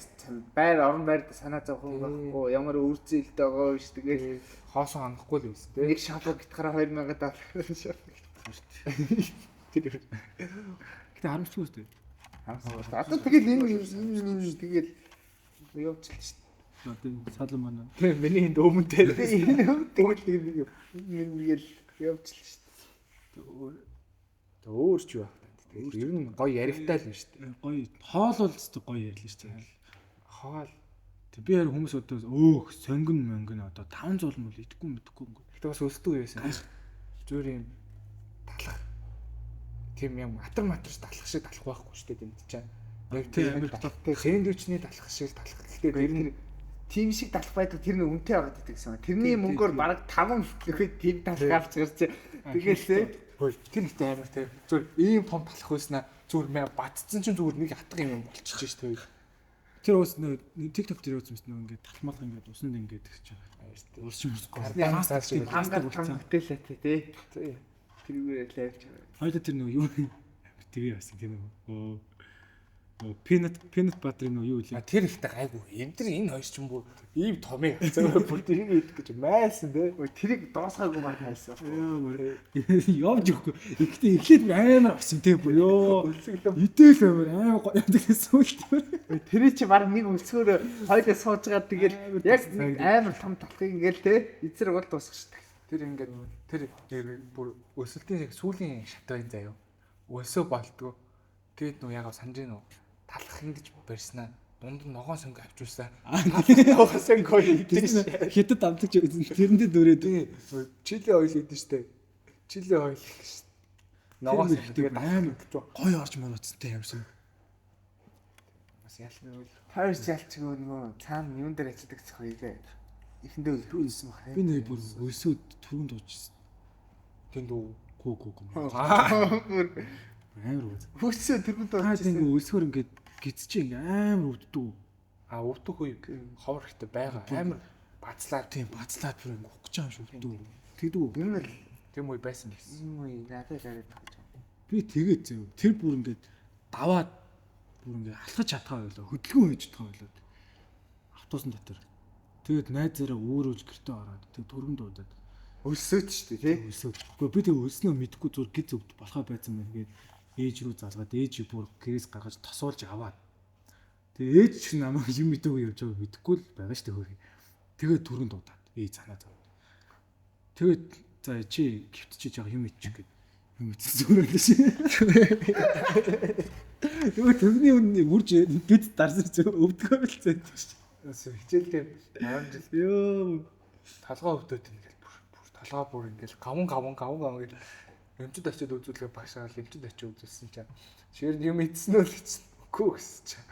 байр орон байрд санаа зовх юм байхгүй ямар үрзэлт байгаа биш тэгээд Хоосон хангахгүй л байсан те. нэг шапо гитгараа 2000 доллар шапо. Тэр Гэтэ харамсгүй үстэй. Одоо тэгэл энэ тэгэл явуулчихлаа шүү дээ. Одоо салан манай. тийм миний энд өмнөтэй. Энэ тэгэл нэг явуулчихлаа шүү дээ. Өөр ч юу байх тань. Тэгээд ер нь гоё яригтай л юм шүү дээ. Гоё хоол бол зөв гоё ярьлаа шүү дээ. Хоол. Тэг би харин хүмүүс одоо өөх сонгон монгон одоо 500 мөл идэхгүй мэдхгүй юм. Гэтэ бас өсдөг байсан. Зүгээр юм талах. Тийм юм атар матарч талах шиг талах байхгүй шүү дээ тэмд чинь. Яг тийм амир талахтай сэндвичний талах шиг талах. Гэтэ тэр нь Тим шиг талах байдаг тэр нэг үнэтэй байгаад байдаг гэсэн. Тэрний мөнгөөр бараг 5 гэхэд тийм талах авч гарч. Тэгэл тэ тэр ихтэй амир тийм зүгээр ийм том талах байснаа зүгээр мэ батцсан чинь зүгээр нэг хатга юм болчихж шүү дээ. Тэр уус нэг TikTok дээр үзсэн юм ингээд талмал ингээд усанд ингээд гэж чинь. Уус чинь гоо. хангаар хамтэлээ тэ. Тэрүүгээр лайвч. Хоёул тэр нэг юу тэгээ байсан тийм үү. Peanut butter нэг юу вэ? Тэр ихтэй гайгүй. Энэ хоёр ч юм бүр ийм томыг хацаа бүр тэрийг идэх гэж майсан те. Тэрийг доосгаагүй маань хайсан. Явж өгөхгүй. Ихтэй эхлээд амар авсан тийм бүр ёо. Идээл амар гоё юм гэсэн үг тийм. Тэр чи баг нэг өлсгөөр хоёлоо суужгаад тэгэл яг амар том талхыг ингээл те. Эзэр бол дуусах шүү дээ. Тэр ингээд тэр бүр өсөлтийн яг сүүлийн шат байна заяа. Өсөө болдгоо. Тэгэд нөө яг санаж гинөө талах ингэж барьснаа дунд нь ногоон сонго авчулсаа. Ногоон сонго идэж Хятад амтлагч тэрэндээ дөрөөд чили ойл идэж штэ. Чили ойл гэж. Ногоон сонго амар гоё орж мөрөцтэй юмсан. бас ялна үл. Тойрч ялчгүй нөгөө цаана юун дээр ажилладаг зохио гээ. Эхэндээ өлтүүлсэн баг. Би нэг бүр өсөөд түрүүнд уучсан. Тэнд үү. Гүү. Амар үз. Хүчсээ тэргүүнд Хаад ингэ өлсгөр ингэ гизчих ингэ амар өвддөг. Өвдөх үе ховор ихтэй байгаа. Амар бацлаад Тийм бацлаад бүр ингэ ухаж байгаа юм шиг өвддөг. Тэгдүү. юм л тийм үе байсан гэсэн. юм уу надад яриад байгаа юм. Би тэгээд зөө. Тэр бүр ингэ даваад бүр ингэ алхаж чадхаа байлаа. Хөдөлгөөн хийж чадхаа байлаа. Автобусын дотор. Тэгээд найзаараа өөрөөж гэртээ ороод тэг төргөн дуудаад Өлсөөд шүү дээ тий. өсөөд. Гэхдээ би тэг өлснөө мэдхгүй зур гиз өвд болохоо байсан байна гээд ээж рүү залгаад ээж бүр гэрээс гаргаж тосуулж аваад. Тэгээ ээж ч намайг юм мэдээгүй явж байгааг мэдэхгүй л байгаа шүү дээ хөрхий. Тэгээд түрэн дуудаад ээж санаа зов. Тэгээд за чи гівтчихэж байгаа юм иччих гээд юм ичсэн зүгээр л шээ. Тэгээ төвний үнэ үрж бид дарсан зөв өвдгөө л зэт шүү. Хичээлдээ 10 жил Йоо. талгаа өвдөд ингээл бүр талгаа бүр ингээл гаван гэж эмчд очиод үзүүлгээ багшаал эмчд очиод үзүүлсэн чинь шир юм идсэн үү гэсэн үгүй гэсэн чинь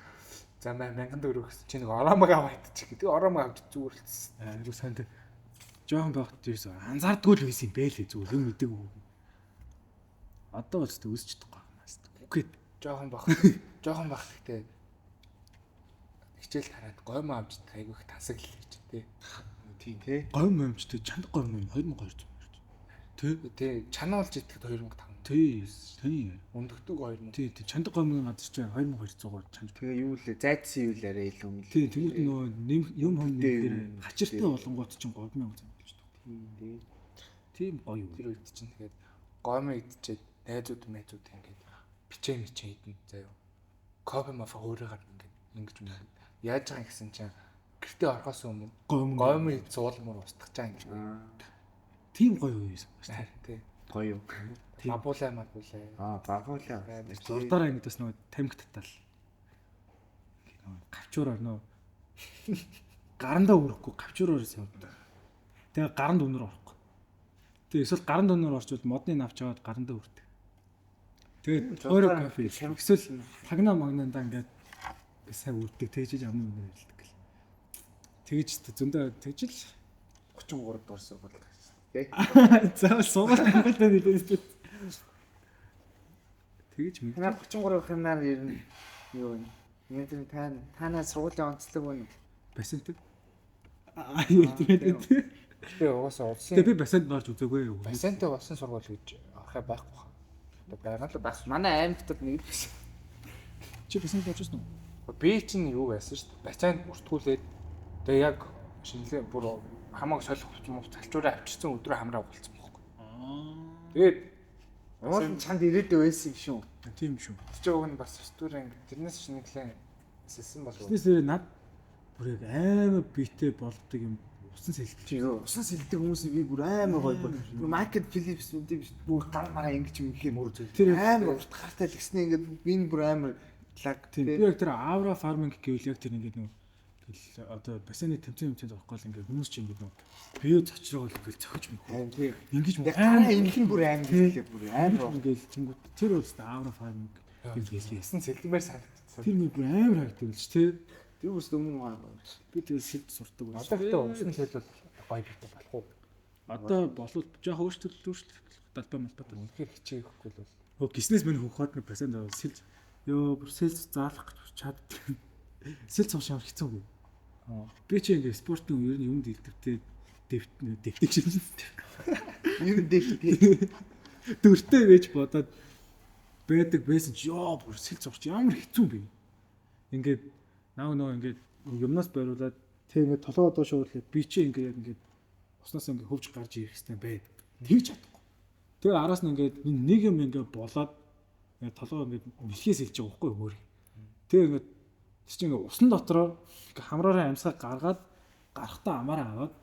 за 1000 төгрөг гэсэн чинь нэг ороомог аваадчих гэдэг ороомог авч зүгüрлсэн. Юу санд жоохон байхад тийс анзаардгүй л байсан юм бэ лээ зүгээр юм мэдэг үү. Одоо ч өсч чадахгүй юмас. Үгүй Жоохон баг гэхдээ хичээл тараад гоймо авч айгүйх тасаг л гэж тий. Тийм тий. гой момчтой чанд гой мом 2200 Тий чанаалж идэхэд 2500. тий таны Өндөгдөг 2000. тий чанд гой мом газар чинь 2200-аар чанд. Тэгээ юу лээ зайдсан юу лээрээ илүү юм. Тий тэгвэл нөө юм хом нэмээр хачиртай болонгууд чинь 3000 зам болж байна. Тийм гоё юу. Тэр үед чинь тэгээд гоймо идчихэд найзууд ингээд бичээ идэн заяа. Кофе мафа өөрөөр ингэж юм. Яаж байгаа гэсэн чинь гэртээ орохоос өмнө гоймо суулмаар устгах чаа ингэж. Тийм гоё юу юм байна. Тий. Гоё юу. Мабулаа. Багуулаа. Зурдаараа ингэж бас нөгөө тамхи татал. Гавчуураар нөө гарандаа өрөхгүй гавчуураар явдаг. Тэгээ гаранд өнөр орохгүй. Тэгээ эсвэл гаранд өнөр орчвол модны навч аваад гарандаа өрдөг. Тэгээд өөрөө кофе эсвэл тагнаа магнандаа ингээд сайн өрдөг тэгжиж амны өнөр хэлдэг гэл. Тэгж зөндөө тэгж л 33 дуурсан бодлоо. Окей. За суугаад хангалттай нэлээд. Тэгэж мэд. Танаа 33 хэмнаар ер нь юу вэ? Танаа сургуулийн онцлог байна уу? Басинт. Тэгээд Би угаасаа улсын Тэгээ би басанд орж үзээгүй юу. басантай болсон сургууль гэж авахаа байхгүй хаа. Одоо байгаа л бас манай аймагтад нэг л байсан. Чи басанд орж ирсэн үү? Би чинь юу байсан шүү дээ. Басанд бүртгүүлээд тэгээ яг шинэлээ бүр хамааг солих залчуураа авчирсан өдрөө хамраа болцсон байхгүй. Тэгээд Уул чанд ирээдүй байсан юм шүү. Тийм шүү. чи уг нь бас студент тэрнээс шинэглэн сэлсэн болов. Тэснээс над бүр яг амар биетэй болдог юм усан сэлдэг. Чи юу? Усан сэлдэг хүмүүсийг би бүр амар гоё бүр. Майкл Филипс үгүй биш. Бүр гар мараа ингэж юм ихээр мөр зүйл. Тэр амар урт гартай л гиснэ ингээд би бүр амар лаг Тийм. Би яг тэр авра фарминг гэвэл яг тэр ингээд нэг тэгэл одоо бассейны тэмцээн зогхгүй л ингээд хүмүүс чинь ингээд бие зочроо л ингээд зохиж мэн. харин тийм. Ингэж Гараа ингэн бүр амар хэлээ бүр амар. ингээд тэнгууд тэр үстэй авра фарминг гэж Ясан сэлгмээр санагдсан. тэр нэг бүр амар хайгдаг л ч тий. Тэр үс өмнө маа. Би тэгэл сэлд сурдаг байна. Одоо гэдэг усан сэл бол гоё бийтэй болох уу? Одоо болов жоох өөрчлөлт далбай малбат. Үнэхээр хичээхгүй л бол. Хөө гиснээс минь хөхөд нэг бассейн даа сэлж ёо бүр сэлж заалах гэж чаддаг. Сэлж цавш ямар хэцүү үү? Би чи ингээд спортын ер нь юм дэлдэвтэй дэвтэг шиг Юу дэвтэй. дөртэй байж бодоод байдаг байсан ч ёо бүр сэлж цавч ямар хэцүү бэ? Ингээд нөө ингээд юмнаас байруулаад тэг ингээд толгой доош уурлаад би чи ингээд уснаас ингээд хөвж гарч ирэх хэвээр байдаг. Тэгж чадахгүй. Тэгээ араас нь ингээд нэг юм ингээд болоод ингээд толгой ингээд нэлхээс хэлж байгаа байхгүй өөр. Тэгээ ингээд чи ингээд усан дотроо хамраараа амьсгаа гаргаад гарахтаа амаараа аваад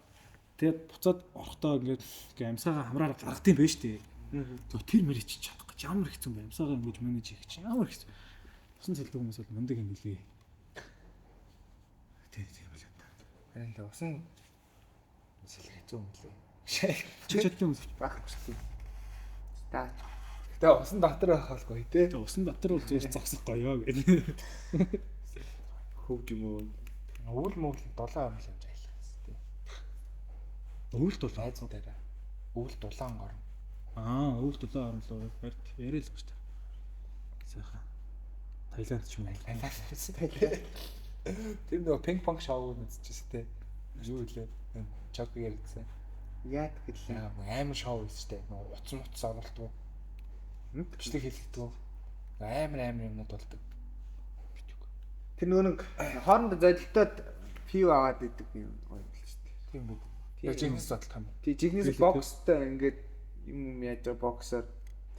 тэгээд буцаад орохдоо ингээд амьсгаа хамраараа гаргах юм байна шүү дээ. Тэр мэрий чи чадах гэж ямар хэцүү юм бэ? Амьсгаа ингээд менеж хийх чинь ямар хэцүү. Усан сэлдэг хүмүүс бол мундаг юм билээ. Тийм л та. Харин л усан сэл хэцүү юм лээ. Чи чадсан хүмүүс Багчгүй. Та Тэгээ усан дотор байх болохгүй тий. усан дотор бол зүгээр зогсох гоё гэдэг. хөвж юм уу? Өвөл мөвөл 7 орн л явж айлаа тий. Өвөлт бол Айзан дээр. Өвөл дулаан орн. өвөлт дулаан орн л барьд яриа л гэж та. Сайхан. Таиланд ч юм уу. Тэр нөгөө пинг понг шоу үзчихсэн тий. Юу лээ? Чокер гэсэн. Яат гэлээ. Амар шоу үзтэй. Нөгөө уц оруулдаг. Бичлэг хэлдэг. Амар юмнууд болдог. Тэр нөгөө нэг хоорондоо зодилтоод пив аваад идэг юм гоё юм л шүү дээ. Тийм үү. Яг жинхэнэ зодтол юм. Тий жигнэс бокстой ингээд юм яаж боксоор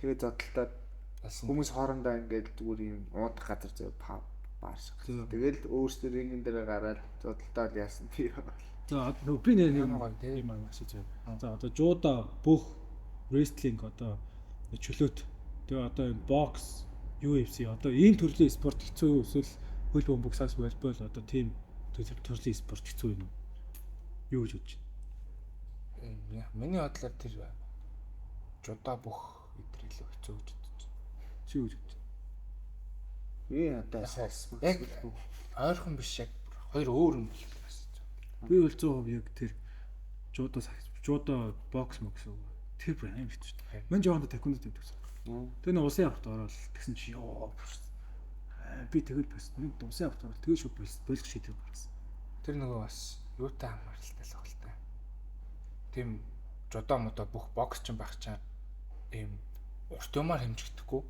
тэгээ зодтолтоод хүмүүс хоорондоо ингээд зүгээр юм уудах газар зөө паб бар шиг. Тэгэл өөрсдөө рингэн дээр гараад зодтолтоод яасан тий. За нөгөө би нэг Амар гоё тий. юм асууж байна. За одоо жууda бүх рестлинг одоо чөлөөт. Тэгээ одоо энэ бокс, UFC одоо энэ төрлийн спорт хэцүү юу эсвэл хөл бөмбөг сас волейбол одоо тийм төрлийн спорт хэцүү юм уу? Юу гэж бодож байна? Миний бодлоор тэр жуда бүх өдөр илүү хэцүү гэж бодож байна. Чи юу гэж бодож байна? Би одоо Яг ойрхон биш яг хоёр өөр юм бол бас. Би бол 100% яг тэр жууda бокс мө гэсэн үг. Тэр бүр аим хэцүү шүү дээ. Мэн жоохон тэквондо тавьдаг. Тэр нэг усын авахт ороод тэгсэн чи ёо би тэгэл бас нэг усын авахт ороод тэгээ шууд болох шийдвэр гаргасан. Тэр нөгөө бас юутай хамааралтай л байна л та. Тийм жудаа модоо бүх бокс ч байх чам ийм урт юмар хэмжигдэхгүй.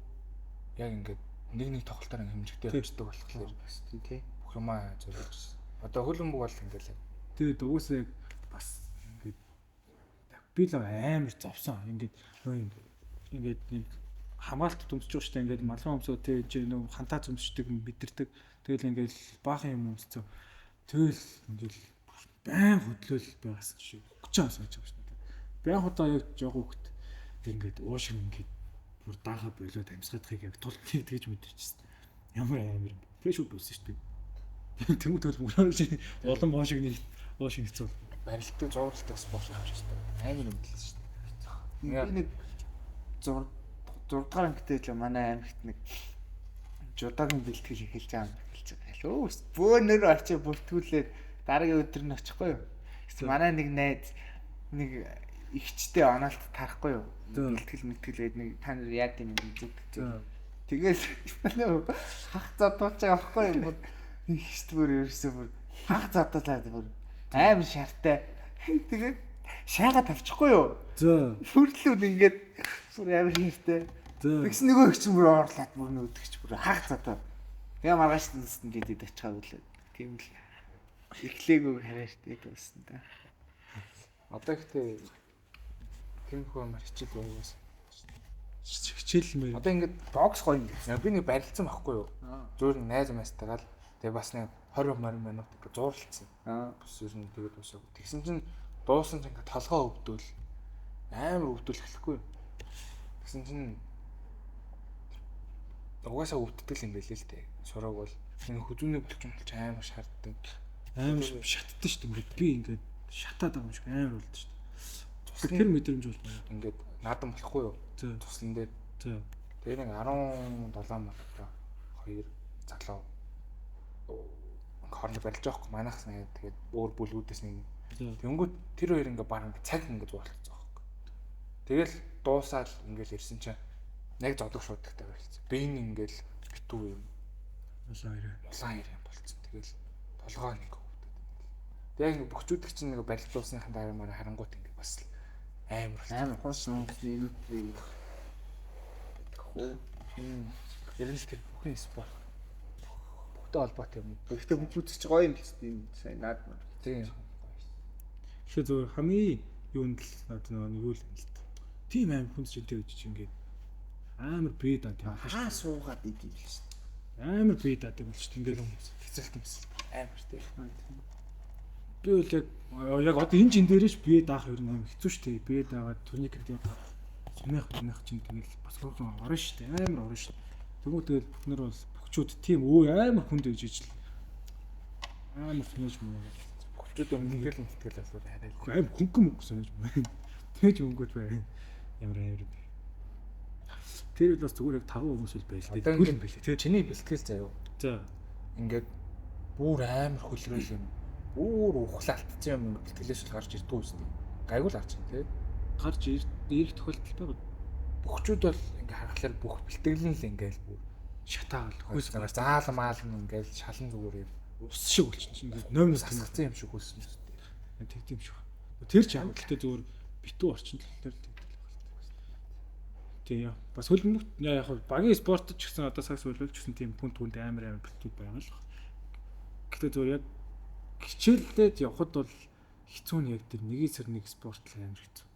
Яг ингээд нэг тоглолтоор хэмжигдээ явчихдаг болохоор бас тий. бүх юмаа зөвлөж. Одоо хөлбөмбөг бол ингээд л Тэгээд угсаа яг бас ингээд би л амар зовсон. Ингээд нэг хамгаалт төмсөж байгаа шүү дээ. Ингээд малгай өмсөө тэг нэг хантаа зөмсчдэг мэдэрдэг. Тэгэл ингээд баахан юм өмсцөө. Тэгэл ингээд байн хөдлөл байгаас шиг өчөө санаж байгаа шүү дээ. Байн удаа яг жоох хөвгт ингээд уушиг ингээд бүр даахаа болоод амьсгаадахыг яг тултыг тэгж мэдэрчсэн. Ямар амар юм. Фрэш үл болсон шүү дээ. Тэнгүүд бол мөрөөр шиг улам уушиг нэг уушиг хэцүү. барилттай зургалтай спорт авч байгаа. Амар юм дэлсэн шүү дээ. Би нэг 6 дугаар ангитай л манай аймагт нэг жудагийн бэлтгэл эхэлж байгаа юм хэлж байгаа. Өө бөөнөр очиж бүртгүүлээд дараагийн өдөр нь очихгүй юу? Манай нэг найз нэг ихчтэй оноолт тарахгүй юу? Бэлтгэл гэдэг нэг та нар яад юм үздэг. Тэгэл хах задуулж байгаа байхгүй юу? Ихчт бүр ерөөсөө бүр хах задуулаад бүр амар шартай. Тэгээд шаага тавчихгүй юу? За. Хүртлүүд ингээд бүр амар хэрэгтэй. За. Тэгсэн нөгөө их чинь бүр оорлаад бүр нүдгч бүр хаах цатаа. Тэгээ маргааш нэст ингээд идчихаа үлээ. Тийм л эхлээгүй харааштыг байсан да. Одоо ихтэй тэмхүү амар хичээл байгаас. Хичээлмээр. Одоо ингээд бокс гоё юм. Би нэг барилцсан байхгүй юу? Зөөр найз мэстагаал тэгээ бас нэг 20 минут ингээд зуурлцсан. Бас ер нь тэгээд усаг. Тэгсэн чинь дуусан чинь ингээд толгоо өвдөл амар өвдөл эхлэхгүй. Тэгсэн чинь угаасаа өвддөг юм байл л дээ. Сураг бол энэ хүзүүний бүлч амар шаарддаг. Амар шатдаг шүү дээ. Би ингээд шатаад байгаа юм шиг амар болд шүү дээ. Тэр мэдрэмж бол байна. Ингээд наадам болохгүй юу? Туслан дээр. Тэгээ нэг 17 марта 2 залуу хооронд барилж байгаа хгүй манайхс нэг тэгээд өөр бүлгүүдээс нэг тэнгүүд тэр хоёр ингээ баг ингээ цаг ингээ зурлцсан байхгүй. Тэгэл дуусаад ингээл ирсэн чинь яг зодог шуудтай байлцсан. Бэйн ингээл битүү юм. Улаан ирээ болцсон. Тэгэл толгоо нэг өвдөд. Тэгээ ингээ бөхчүүдг чинь нэг барилж дуусныхаа дараа харангуут ингээ бас амар хос юм. Ерөнхийдөө тэр бүхэн спорт бүгдээ холбоотой юм. Гэхдээ бүгд ч гоё юм л тийм сайн наад маа. Тийм. Тэгэхээр зөв хамгийн юунд л нэг юу л юм л та. Тийм аим хүнс жилтэй гэж чинь ингээд амар бие даа тийм хаа суугаад идэв л шүү дээ. амар бие даа тийм л шүү дээ. Ингээд хэцэлт юмс амар тийм. Би үл яг одоо энэ жин дээрээш бие даах ер нь амар хэцүү шүү дээ. Бие даагаад турник гэдэг сумынх чинь тэгэл бас хөргөн орно шүү дээ. Амар орно шүү. Тэгвэл тэгэл бид нар бол бөхчүүд тийм амар хүнд ээж ижил амар финэж мөн. Бөхчүүд өмнөдөл нэгтгэл асуу хараа. Амар хөнгөн мөнгө санаж байна. Тэгэж өнгөж байна. Ямар амар. Тэр бол бас зүгээр яг 5 хүмүүс л байл. Тэгвэл юм бэлээ. Тэгээ чиний бэлтгэл заяа. За. Ингээд бүр амар хөлрөөл юм. Бүр ухлаалтсан юм бэлтгэлээс л гарч ирдгүй үстэй. Гайгүй л гарч байна тий. Гарч ирэх тохиолдол байгаа. Бөхчүүд бол ингээ харахаар бүх бэлтгэл нь л ингээл бүр шатаал хөөс байгаа заалан маалн ингээл шалан зүгээр юм. Ус шиг болчихсон. Ингээд номноос тасгацсан юм шиг хөлсөн үстэй. Тэгдэм шиг. Тэр ч яг гэхдээ зүгээр битүү орчин л тэр тэгдэл байна. Тийм бас хөлбөмбөг яг багийн спорт ч гэсэн одоо сакс хөлбөмбөг ч гэсэн тийм хүн түнд амар битүүд байгаа л. Гэхдээ зүгээр яг хичээлдээд явхад бол хэцүү нь яг тэр нэг сар нэг спорт л амар хэцүү.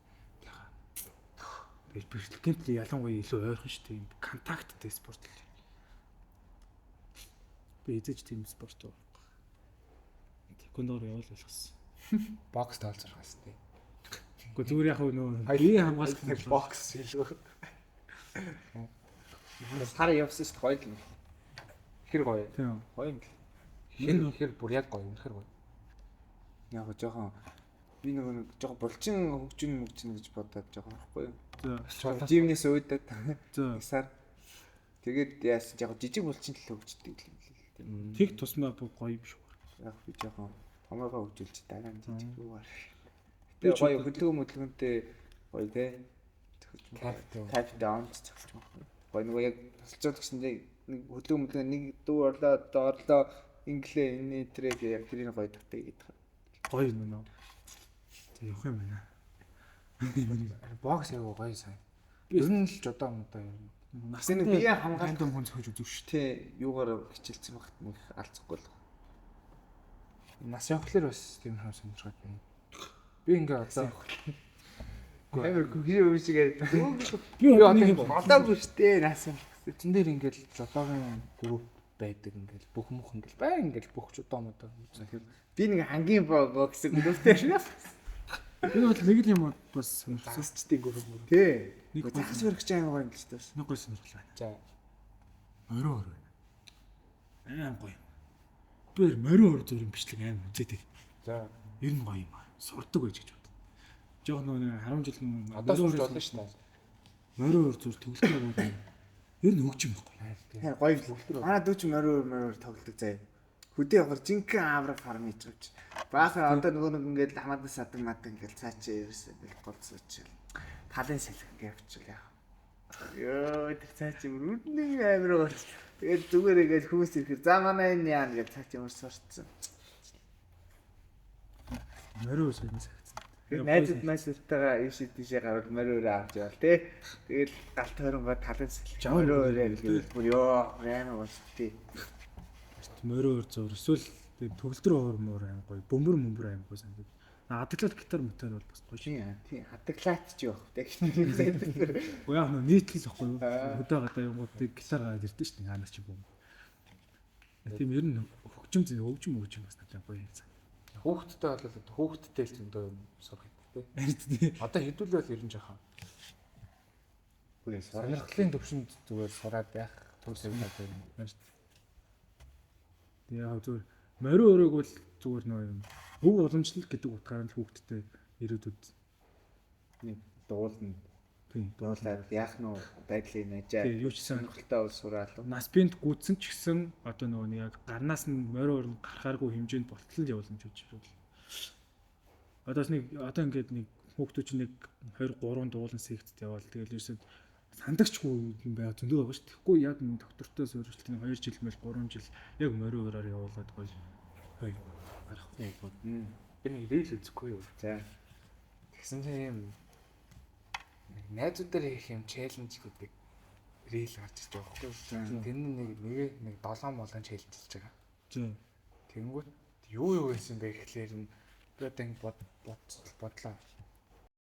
Тэгээд бэлтгэл ялангуяа илүү ойрхон шүү дээ. Контакттай спорт л. Би эзэж тийм спорт уу. Тэквондоор явал болгосон. Бокс таалцах хэвчээ. Гэхдээ зүгээр яг нөө бие хамгаалах бокс илүү. Сар явсан шүү дээ гоё л. Хэр гоё. Тийм. Гоё юм. Хэр бүр яг гоё. Хэр гоё. Яг жоохон би нэг жоохон булчин хөгжин гэж бодоод жоохон байхгүй юу? За. Жимнээс уудаад. За. Сар. Тэгээд яасан яг жижиг булчин л хөгждөг юм л. Тэг тусмаа бүх гоё юм шүү. Яг би жоохон томоогоо хөгжүүлж дараа нь жижиг юугаар. Тэгээ гоё хөдөлгөөнтэй гоё те. Кайф даунч цогч байна. Гоё нөгөө яг тасалж гэсэн нэг хөдөлгөөн нэг дүү орлоо доорлоо инглээ энэ трэг яг тэрийг гоё татдаг гэдэг. Гоё юм нөө. Тэг явах юм байна. Бокс яг гоё сайн. Ер нь л жодоо модоо юм. Насны бие хамгаалт хүн зөхөж үзв шүү. Тэ юугаар хичээлсэн багт нэг алцахгүй л. Нас явхлаар бас тийм хаа сонирхоод байна. Би ингээ одоо амар хэр өвчгээд Би одоо нэг юм болоогүй штэ нас юм. эцэн дээр ингээл жодоогийн групп байдаг ингээл бүх мөх ингээл бай ингээл бүх жодоо модоо. Би нэг хамгийн бокс групптэй шээ. би бол нэг л юм бас сонирхсан. Засчдын групп мөр. Тэ. Нэг захис баригч аймаг байна л ч бас. нэг гой сонирхол байна. За. Морин ор байна. Гоё. Би морин ор зүрийн бичлэг аим үзээдэг. За. Ер нь гоё юм аа. Сурдаг байж гэж бод. Жог нөө 10 жил нөө Одоо сурж болно шүү дээ. морин ор зүр төгөлтэй гоё. Ер нь хөгжим байхгүй. Гоё. Манай дүүч морин тоглодог заяа. Хөдөө явахаар жинхэнэ авра фарм хийж байгаа ч. Баахаар одоо нөгөө нэг ингээд хамаадас садаг мад ингээд цаачаа ерөөсөө ингээд голцооч. Талын салхи ингээд явчихлаа. Йоо тэр цаач юм үрдний амир болч. Тэгээд зүгээр ингээд хүмүүс ирэхээр за манай энэ яа гэж цаач ямар сурцсан. Морин ор сайн санагдсан. найзуудтайгаа ийш тийшээ гарвал мориороо авч явал тий. Тэгэл галт хойронгоо талын Жавар мориороо хэлгээл бүр ёо амар болж тий. Морин өөр зур эсвэл төгөлдөр мөр аим гоё бөмбөр аим гоё санагдав. Адаглал гитар мотор бол бас гоё. Тийм адаглаад ч явах тий. Уу яа нөө нийтлэл واخгүй юу? Хөдөө гадаа юм уу гитар гараад ирдэ шүү дээ хаанаас ч юм. Тийм ер нь хөгжим бас надад гоё юм. Хүүхдтэй бол хүүхдтэй л зөндөө юм сурах хэрэгтэй. Одоо хэдүүлвэл ер нь жоохон. Үгүй Сонирхлын төвшөнд зүгээр сураад байх төгсөв надад юм байна шүү дээ. Яг зүгээр морин өрөөг бол зүгээр нөө юм. Өв уламжлал гэдэг утгаар нь хүүхдтэй ирээдүйд нэг дуулна. Тийм Дуулаад яах нь байдлыг найжаа. юу ч сонирхолтой бол сураалаа. Наспинт гүйтсэн ч гэсэн одоо нөгөө нэг яг гарнаас нь морин өрн гарахааргүй хэмжээнд болтол явуулна гэж байна. Одоо ингээд нэг хүүхдүүд чинь нэг 2 3 дуулан секцэд яваал тэгэл ерөөсөд сандагчгүй юм байга зөндөө байгаа шүү. Тэгэхгүй яг нэг доктортой суурилтын 2 жил мэл 3 жил яг морин өрөөр явуулаад гоё гарахгүй бол Би нэг рил үзэхгүй юу. За. Тэгсэн чинь юм найзууд дээр хийх юм челленж гэдэг рил гарч ирж байгаа байхгүй. Тэрний нэг 7 молон челленж хийж байгаа. зөө Тэнгүүт юу байсан бэ гэхлээр нь би одоо ингэ бодлоо.